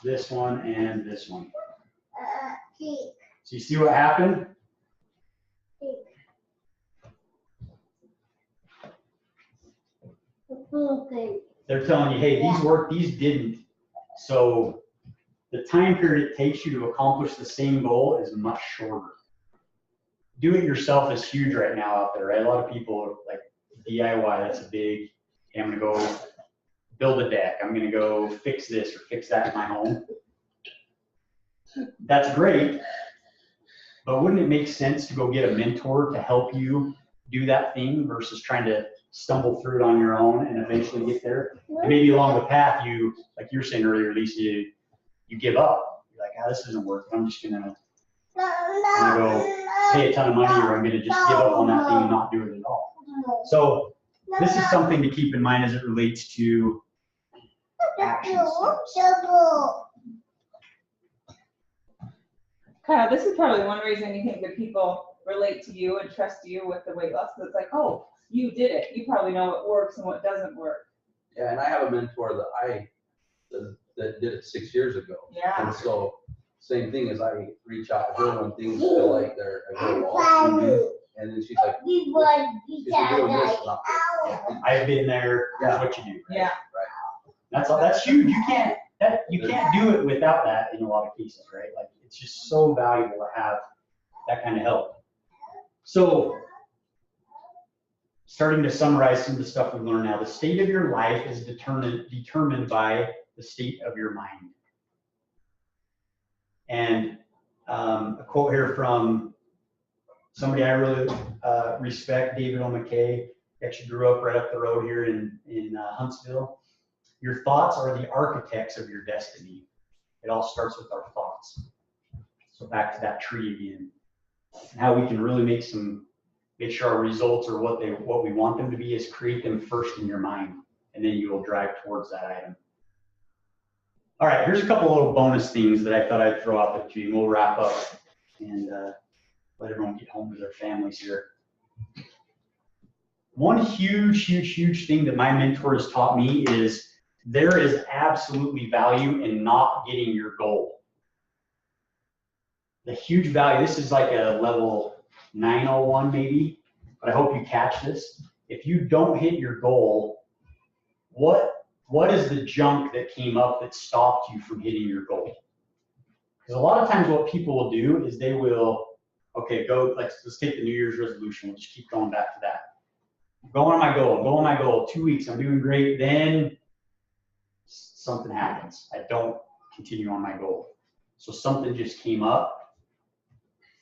and this one. So you see what happened? They're telling you, hey, these worked, these didn't. So the time period it takes you to accomplish the same goal is much shorter. Do it yourself is huge right now out there, right? A lot of people are like DIY, that's a big, hey, I'm gonna go build a deck. I'm gonna go fix this or fix that in my home. That's great, but wouldn't it make sense to go get a mentor to help you do that thing versus trying to stumble through it on your own and eventually get there? And maybe along the path, you, like you were saying earlier, Lisa, you give up. You're like, ah, this isn't working. I'm just gonna go pay a ton of money, or I'm gonna just give up on that thing and not do it at all. So this is something to keep in mind as it relates to action steps. Kyle, this is probably one reason you think that people relate to you and trust you with the weight loss. It's like, oh, you did it. You probably know what works and what doesn't work. Yeah, and I have a mentor that did it 6 years ago. Yeah. And so same thing as I reach out to her when things feel like they're going wrong. And then she's like, if you're doing this, not this. I've been there. That's what you do. Right? Yeah. That's huge. You can't do it without that in a lot of cases, right? Like it's just so valuable to have that kind of help. So starting to summarize some of the stuff we've learned now, the state of your life is determined by the state of your mind. And a quote here from somebody I really respect, David O. McKay, actually grew up right up the road here in Huntsville. Your thoughts are the architects of your destiny. It all starts with our thoughts. So back to that tree again, and how we can really make sure our results are what we want them to be is create them first in your mind, and then you will drive towards that item. All right, here's a couple little bonus things that I thought I'd throw out there to you, and we'll wrap up and let everyone get home to their families here. One huge thing that my mentor has taught me is there is absolutely value in not getting your goal. The huge value, this is like a level 901 maybe, but I hope you catch this. If you don't hit your goal, what is the junk that came up that stopped you from hitting your goal? Because a lot of times what people will do is they will, okay, let's take the New Year's resolution. We'll just keep going back to that. I'm going on my goal, 2 weeks, I'm doing great. Then something happens. I don't continue on my goal. So something just came up.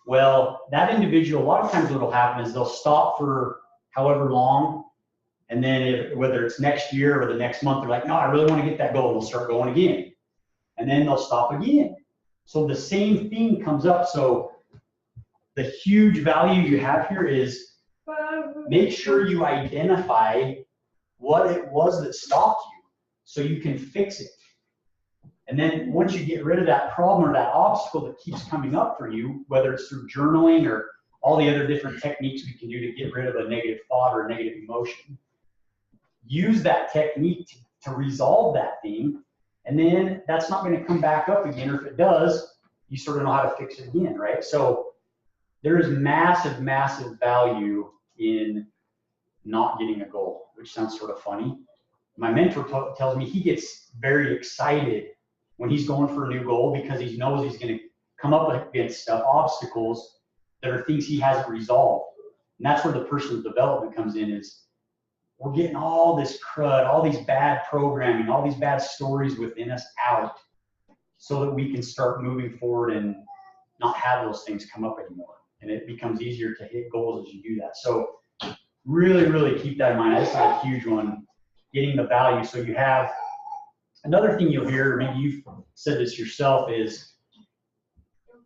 Well, that individual, a lot of times what will happen is they'll stop for however long, and then whether it's next year or the next month, they're like, no, I really want to get that goal. They'll start going again. And then they'll stop again. So the same thing comes up. So the huge value you have here is make sure you identify what it was that stopped you so you can fix it. And then once you get rid of that problem or that obstacle that keeps coming up for you, whether it's through journaling or all the other different techniques we can do to get rid of a negative thought or a negative emotion, use that technique to resolve that thing. And then that's not going to come back up again. Or if it does, you sort of know how to fix it again, right? So there is massive value in not getting a goal, which sounds sort of funny. My mentor tells me he gets very excited when he's going for a new goal because he knows he's going to come up against stuff, obstacles that are things he hasn't resolved. And that's where the personal development comes in, is we're getting all this crud, all these bad programming, all these bad stories within us out so that we can start moving forward and not have those things come up anymore. And it becomes easier to hit goals as you do that. So really, really keep that in mind. This is a huge one, getting the value. So you have, another thing you'll hear, maybe you've said this yourself, is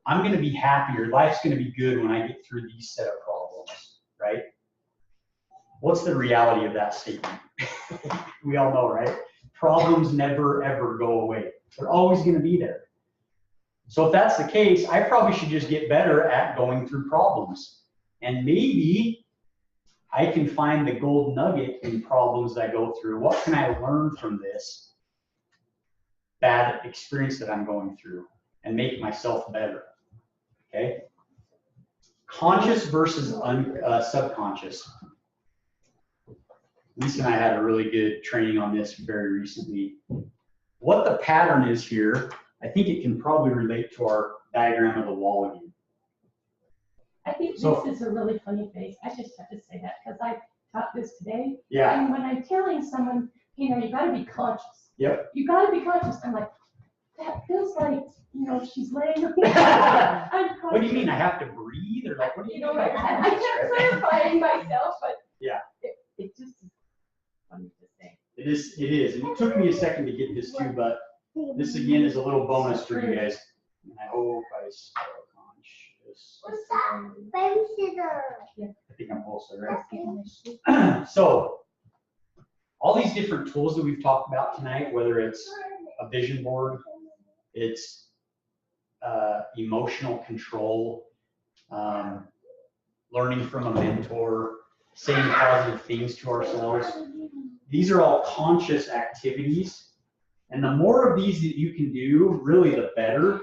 I'm going to be happier, life's going to be good when I get through these set of problems, right? What's the reality of that statement? We all know, right? Problems never, ever go away. They're always going to be there. So if that's the case, I probably should just get better at going through problems. And maybe I can find the gold nugget in problems that I go through. What can I learn from this bad experience that I'm going through and make myself better? Okay? Conscious versus subconscious. Lisa and I had a really good training on this very recently. What the pattern is here, I think it can probably relate to our diagram of the wall again. I think So- this is a really funny face. I just have to say that because I taught this today. Yeah. And when I'm telling someone, you know, you got to be conscious. Yep. You got to be conscious. I'm like, that feels like, you know, she's laying. I'm What do you mean? I have to breathe, or like what do you You know, mean? I kept clarifying myself, but Yeah. it just is funny to say. It is, and it took me a second to get this too, but this again is a little bonus for you guys. And I hope I spell conscious. What's that? I think I'm also right. So, all these different tools that we've talked about tonight, whether it's a vision board, it's emotional control, learning from a mentor, saying positive things to ourselves. These are all conscious activities. And the more of these that you can do, really the better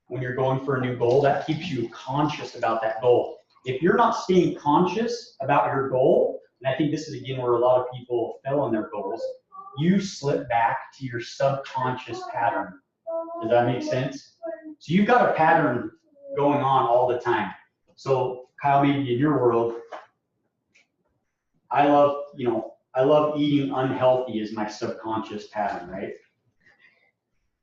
when you're going for a new goal. That keeps you conscious about that goal. If you're not staying conscious about your goal, and I think this is again where a lot of people fail in their goals, you slip back to your subconscious pattern. Does that make sense? So you've got a pattern going on all the time. So Kyle, maybe in your world, I love eating unhealthy is my subconscious pattern, right?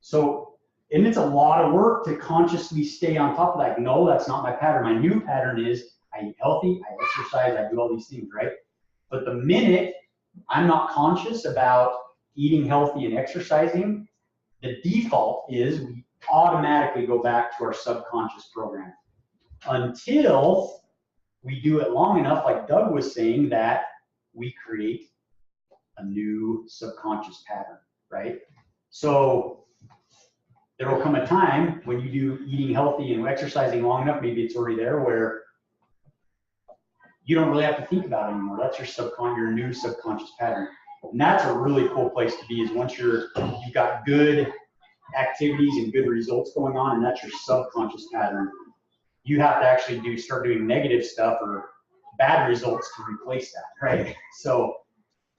So, and it's a lot of work to consciously stay on top of that. No, that's not my pattern. My new pattern is I eat healthy, I exercise, I do all these things, right? But the minute I'm not conscious about eating healthy and exercising, the default is we automatically go back to our subconscious program until we do it long enough, like Doug was saying, that we create a new subconscious pattern, right? So there will come a time when you do eating healthy and exercising long enough, maybe it's already there, where you don't really have to think about it anymore. That's your new subconscious pattern. And that's a really cool place to be, is once you've got good activities and good results going on, and that's your subconscious pattern, you have to actually start doing negative stuff or bad results to replace that, right? So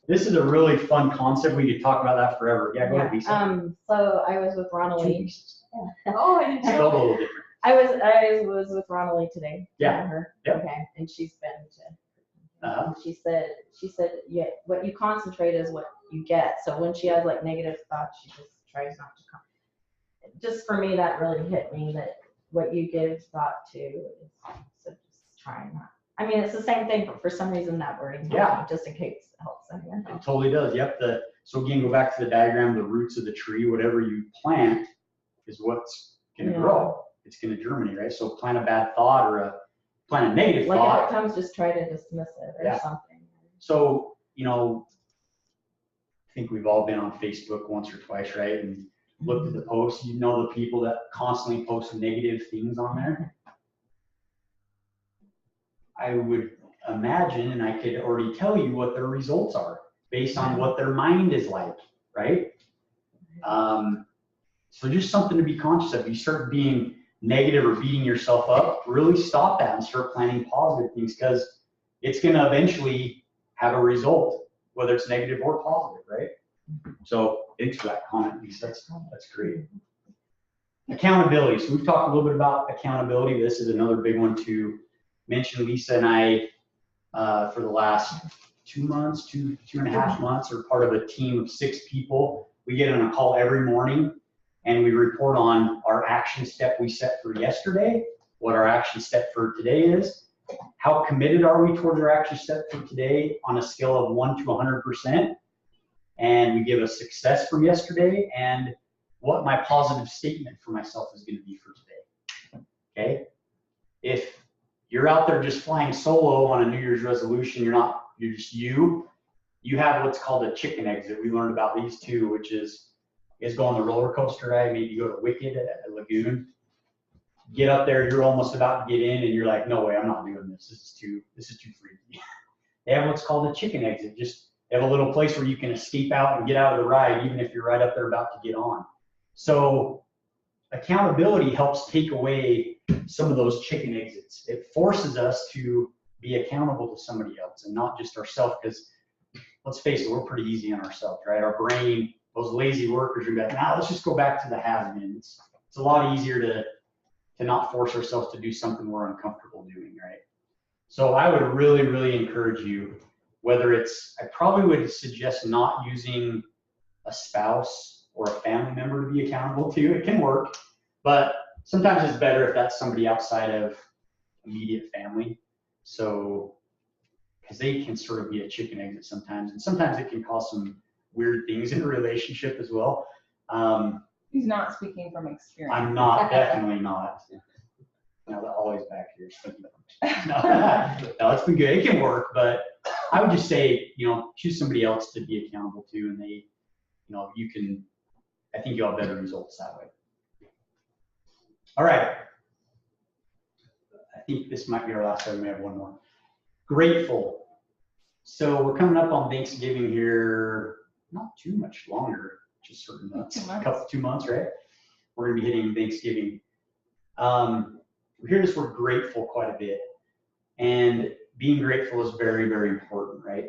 this is a really fun concept. We could talk about that forever. Yeah, go ahead, Lisa. So I was with Ronald. Oh, I didn't Spelled a know. little different. I was with Ronald today. Yeah. Her. Yep. Okay. And she's been to. Uh-huh. She said, yeah, what you concentrate is what you get. So when she has like negative thoughts, she just tries not to come. Just for me, that really hit me, that what you give thought to is, so just try not. I mean, it's the same thing, but for some reason that wording, Yeah. just in case it helps anyone. It totally does. Yep. So again, go back to the diagram, the roots of the tree, whatever you plant is what's going to Yeah. grow. It's going to germinate, right? So plant a bad thought or plant a negative Like thought. if it comes, just try to dismiss it or Yeah. something. So, I think we've all been on Facebook once or twice, right? And looked at the posts. You know the people that constantly post negative things on there. I would imagine, and I could already tell you what their results are based on what their mind is like, right? So just something to be conscious of. You start being negative or beating yourself up, really stop that and start planning positive things, because it's going to eventually have a result, whether it's negative or positive, right? So thanks for that comment, Lisa. That's great. Accountability. So we've talked a little bit about accountability. This is another big one to mention. Lisa and I, for the last 2 months, two and a half months, are part of a team of 6 people. We get on a call every morning and we report on our action step we set for yesterday, what our action step for today is, how committed are we towards our action step for today on a scale of 1 to 100%, and we give a success from yesterday and what my positive statement for myself is going to be for today. Okay? If you're out there just flying solo on a New Year's resolution, you're just you have what's called a chicken exit. We learned about these two, which is go on the roller coaster ride, maybe go to Wicked at a lagoon. Get up there, you're almost about to get in, and you're like, no way, I'm not doing this. This is too freaky. They have what's called a chicken exit. Just they have a little place where you can escape out and get out of the ride, even if you're right up there about to get on. So accountability helps take away some of those chicken exits. It forces us to be accountable to somebody else and not just ourselves, because let's face it, we're pretty easy on ourselves, right? Our brain, those lazy workers are like, nah, let's just go back to the has-been. It's a lot easier to not force ourselves to do something we're uncomfortable doing, right? So I would really, really encourage you, I probably would suggest not using a spouse or a family member to be accountable to. It can work, but sometimes it's better if that's somebody outside of immediate family. So, because they can sort of be a chicken exit sometimes, and sometimes it can cause some weird things in a relationship as well. He's not speaking from experience. I'm not, definitely not. Now that always back here speaking from experience. No, it's been good. It can work, but I would just say, choose somebody else to be accountable to, and they, I think you'll have better results that way. All right. I think this might be our last time. We have one more. Grateful. So we're coming up on Thanksgiving here, not too much longer, just certain months. 2 months, right? We're going to be hitting Thanksgiving. We hear this word grateful quite a bit, and being grateful is very, very important, right?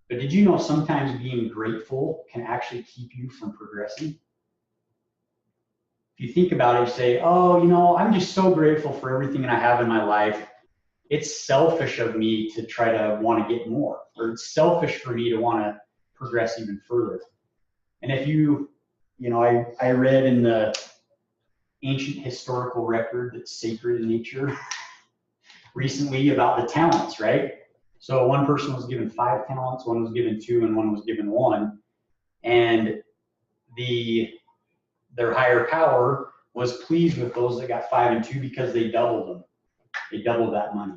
But did you know sometimes being grateful can actually keep you from progressing? If you think about it, you say, oh, I'm just so grateful for everything that I have in my life. It's selfish of me to try to want to get more, or it's selfish for me to want to progress even further. And if I read in the ancient historical record that's sacred in nature recently about the talents, right? So one person was given 5 talents, one was given 2, and one was given 1. And their higher power was pleased with those that got 5 and 2 because they doubled them. They doubled that money.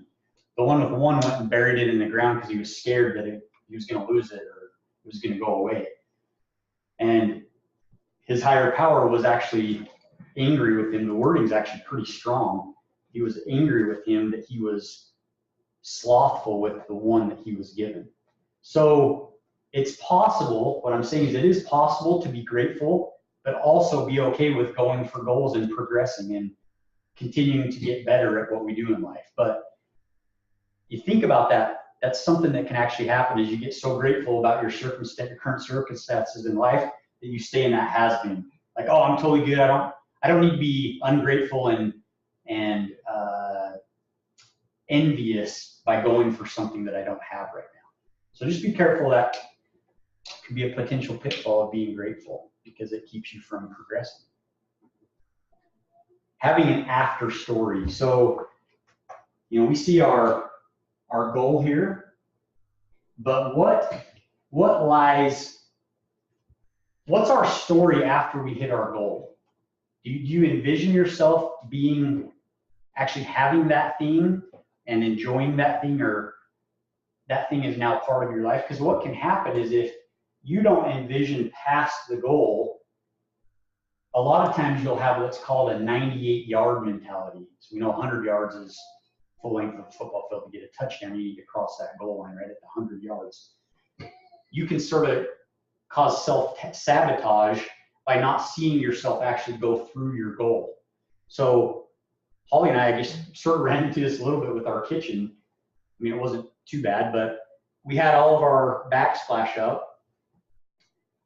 The one with 1 went and buried it in the ground because he was scared that he was going to lose it or it was going to go away. And his higher power was actually angry with him. The wording's actually pretty strong. He was angry with him that he was slothful with the 1 that he was given. So it's possible, what I'm saying is it is possible to be grateful, but also be okay with going for goals and progressing and continuing to get better at what we do in life. But you think about that, that's something that can actually happen as you get so grateful about your current circumstances in life that you stay in that has-been. Like, oh, I'm totally good. I don't need to be ungrateful and envious by going for something that I don't have right now. So just be careful. That could be a potential pitfall of being grateful because it keeps you from progressing. Having an after story. So, we see our goal here, but what's our story after we hit our goal? Do you envision yourself actually having that thing and enjoying that thing, or that thing is now part of your life? Because what can happen is if you don't envision past the goal, a lot of times you'll have what's called a 98-yard mentality. So we know 100 yards is full length of a football field. To get a touchdown, you need to cross that goal line right at the 100 yards. You can sort of cause self-sabotage by not seeing yourself actually go through your goal. So Holly and I just sort of ran into this a little bit with our kitchen. I mean, it wasn't too bad, but we had all of our backsplash up,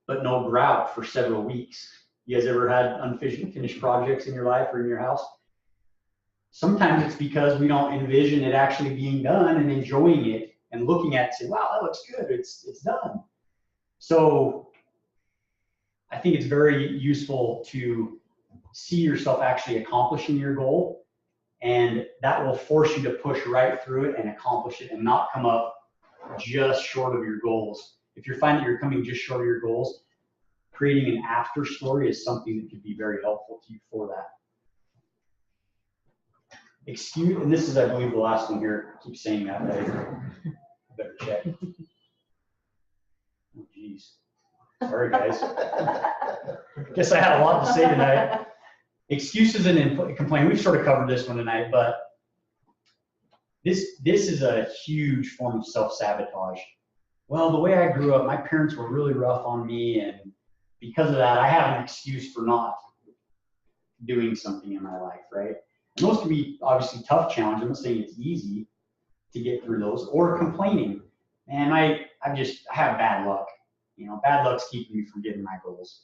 but no grout for several weeks. You guys ever had unfinished projects in your life or in your house? Sometimes it's because we don't envision it actually being done and enjoying it and looking at it and say, wow, that looks good, it's done. So I think it's very useful to see yourself actually accomplishing your goal, and that will force you to push right through it and accomplish it and not come up just short of your goals. If you're finding you're coming just short of your goals, creating an after story is something that could be very helpful to you for that. Excuse, and this is, I believe, the last one here. I keep saying that, but I better check. Oh, geez. Sorry, guys. Guess I had a lot to say tonight. Excuses and complaint. We've sort of covered this one tonight, but this is a huge form of self-sabotage. Well, the way I grew up, my parents were really rough on me, and because of that, I have an excuse for not doing something in my life, right? And those can be obviously tough challenges. I'm not saying it's easy to get through those, or complaining. And I have bad luck. You know, bad luck's keeping me from getting my goals.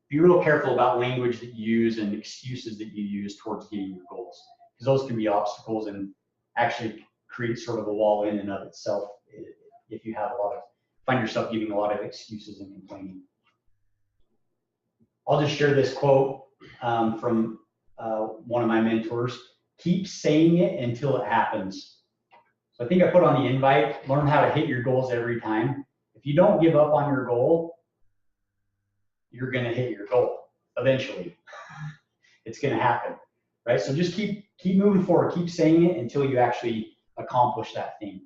Be real careful about language that you use and excuses that you use towards getting your goals, because those can be obstacles and actually create sort of a wall in and of itself if you have find yourself giving a lot of excuses and complaining. I'll just share this quote from one of my mentors. Keep saying it until it happens. So I think I put on the invite, learn how to hit your goals every time. If you don't give up on your goal, you're going to hit your goal eventually. It's going to happen, right? So just keep moving forward. Keep saying it until you actually accomplish that thing.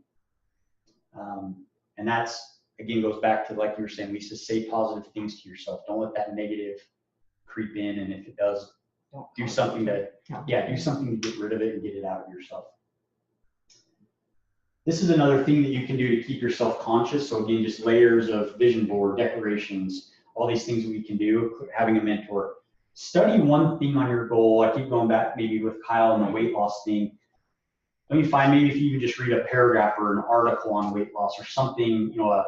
And that's, again, goes back to, like you were saying, Lisa, say positive things to yourself. Don't let that negative creep in. And if it does, do something to get rid of it and get it out of yourself. This is another thing that you can do to keep yourself conscious. So again, just layers of vision board, declarations, all these things that we can do, having a mentor. Study one thing on your goal. I keep going back maybe with Kyle and the weight loss thing. Let me find, maybe if you can just read a paragraph or an article on weight loss or something, you know,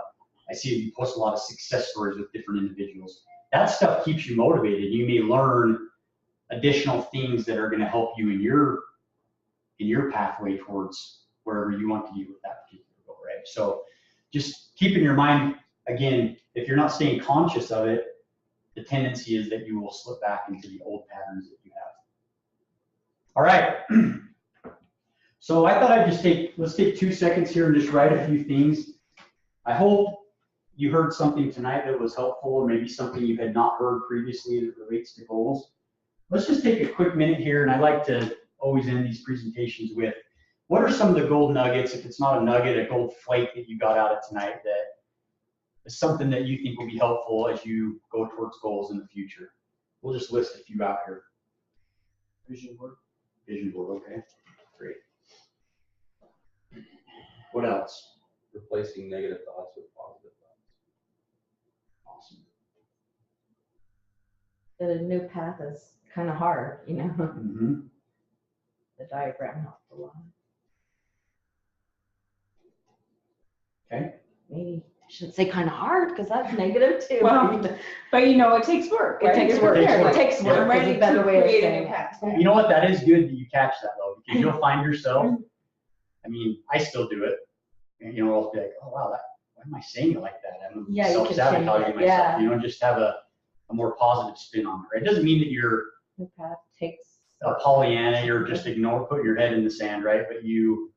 I see you post a lot of success stories with different individuals. That stuff keeps you motivated. You may learn additional things that are going to help you in your pathway towards wherever you want to be with that particular goal, right? So just keep in your mind, again, if you're not staying conscious of it, the tendency is that you will slip back into the old patterns that you have. All right. So I thought I'd just let's take 2 seconds here and just write a few things. I hope you heard something tonight that was helpful, or maybe something you had not heard previously that relates to goals. Let's just take a quick minute here, and I like to always end these presentations with, what are some of the gold nuggets, if it's not a nugget, a gold flake that you got out of tonight that is something that you think will be helpful as you go towards goals in the future? We'll just list a few out here. Vision board. Vision board, okay, great. What else? Replacing negative thoughts with positive thoughts. Awesome. The new path is kind of hard, you know. Mm-hmm. The diagram helped a lot. Okay. Maybe I shouldn't say kind of hard, because that's negative too. Well, but you know, it takes work. It right? takes You're work. prepared. It takes work. You're ready Is a better to way of create a saying new it. path. You know what? That is good that you catch that though, because you'll find yourself. I mean, I still do it. And, you know, I'll be like, oh wow, why am I saying it like that? I'm Yeah, you can self-sabotaging change it, myself. yeah. You know, just have a more positive spin on it. Right? It doesn't mean that you're New path takes. a Pollyanna, you're just put your head in the sand, right? But you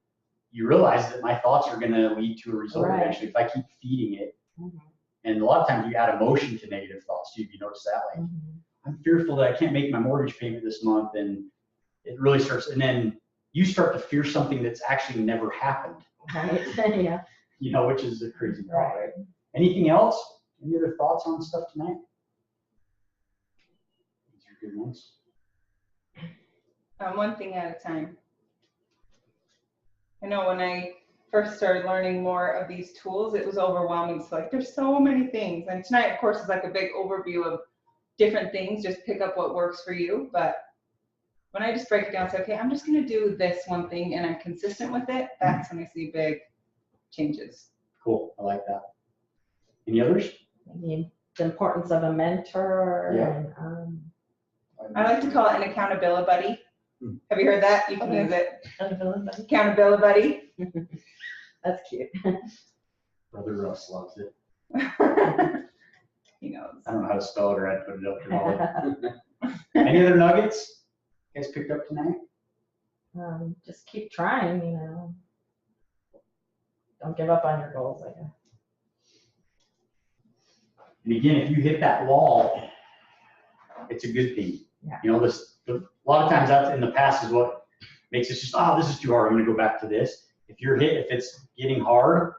realize that my thoughts are going to lead to a result Right. eventually if I keep feeding it. Mm-hmm. And a lot of times you add emotion to negative thoughts too. If you notice that, like, Mm-hmm. I'm fearful that I can't make my mortgage payment this month, and it really starts. And then you start to fear something that's actually never happened. Right. Yeah. You know, which is a crazy thought, Right. right? Anything else? Any other thoughts on stuff tonight? These are good ones. One thing at a time. I know when I first started learning more of these tools, it was overwhelming. So like, there's so many things. And tonight, of course, is like a big overview of different things. Just pick up what works for you. But when I just break it down, say, okay, I'm just going to do this one thing and I'm consistent with it, that's when I see big changes. Cool, I like that. Any others? Maybe the importance of a mentor Yeah. and, I like to call it an accountability buddy. Have you heard that? You can use it. accountability. Accountability buddy. That's cute. Brother Russ loves it. He knows. I don't know how to spell it or I'd put it up here. Any other nuggets you guys picked up tonight? Just keep trying, you know. Don't give up on your goals, I guess. And again, if you hit that wall, it's a good thing. Yeah. You know, a lot of times that's in the past is what makes us just, oh, this is too hard, I'm gonna go back to this. If it's getting hard,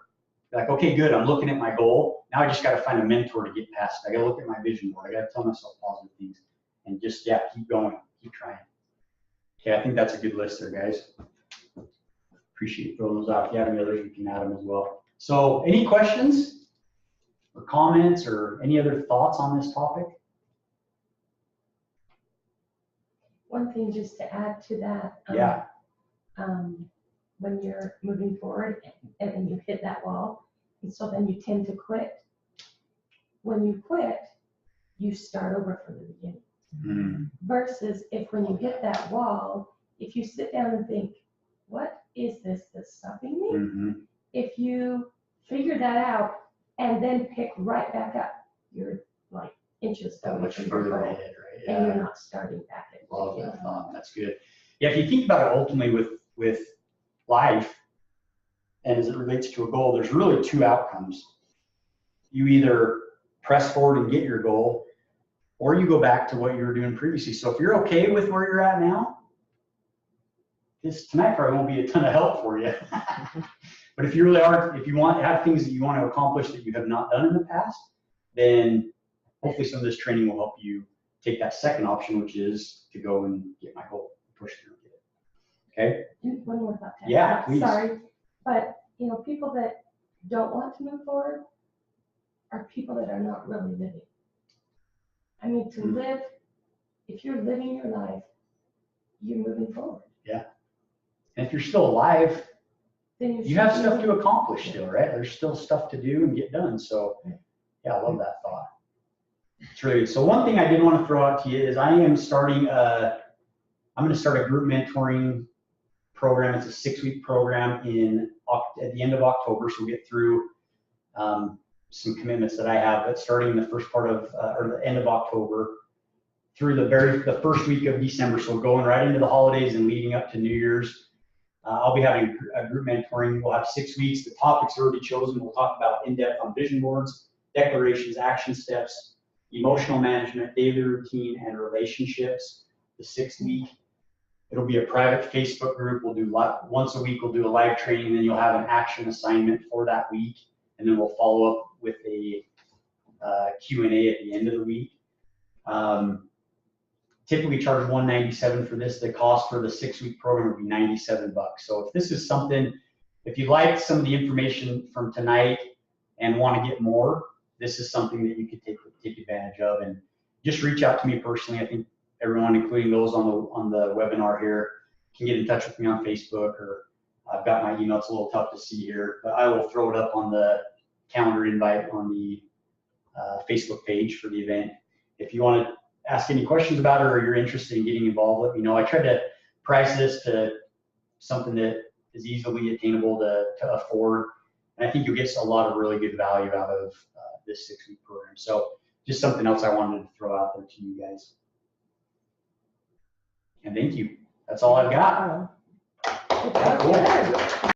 you're like, okay, good, I'm looking at my goal. Now I just gotta find a mentor to get past it. I gotta look at my vision board. I gotta tell myself positive things and just, yeah, keep going, keep trying. Okay, I think that's a good list there, guys. Appreciate throwing those out. If you have any others, you can add them as well. So any questions or comments or any other thoughts on this topic? One thing just to add to that. Yeah. When you're moving forward and then you hit that wall, and so then you tend to quit. When you quit, you start over from the beginning. Mm. Versus if when you hit that wall, if you sit down and think, what is this that's stopping me? Mm-hmm. If you figure that out and then pick right back up, you're like inches That away much from further your goal, ahead, right? and you're Yeah. not starting back at the Love beginning. that thought. That's good. Yeah, if you think about it ultimately with life and as it relates to a goal, there's really two outcomes. You either press forward and get your goal, or you go back to what you were doing previously. So if you're okay with where you're at now, this tonight probably won't be a ton of help for you. But if you really are, if you have things that you want to accomplish that you have not done in the past, then hopefully some of this training will help you take that second option, which is to go and get my goal, push through and get it. Okay? And one more thought. Ted. Yeah, please. Sorry, but people that don't want to move forward are people that are not really living. I mean, to live, if you're living your life, you're moving forward. Yeah. And if you're still alive, Then you have stuff to accomplish still, right? There's still stuff to do and get done. So yeah, I love that thought. It's really good. So one thing I did want to throw out to you is I'm going to start a group mentoring program. It's a 6-week program at the end of October. So we'll get through some commitments that I have, but starting in the first part of, or the end of October through the first week of December. So going right into the holidays and leading up to New Year's. I'll be having a group mentoring. We'll have 6 weeks. The topics are already chosen. We'll talk about in-depth on vision boards, declarations, action steps, emotional management, daily routine, and relationships. The 6th week, it'll be a private Facebook group. We'll do once a week, we'll do a live training, then you'll have an action assignment for that week. And then we'll follow up with a Q&A at the end of the week. Typically charge $197 for this. The cost for the 6-week program would be $97. So if this is something, if you like some of the information from tonight and want to get more, this is something that you could take advantage of. And just reach out to me personally. I think everyone, including those on the webinar here, can get in touch with me on Facebook, or I've got my email. It's a little tough to see here, but I will throw it up on the calendar invite on the Facebook page for the event. If you want to ask any questions about it or you're interested in getting involved, let me know. I tried to price this to something that is easily attainable to afford. And I think you'll get a lot of really good value out of this 6-week program. So just something else I wanted to throw out there to you guys. And thank you. That's all I've got. Good job. Cool.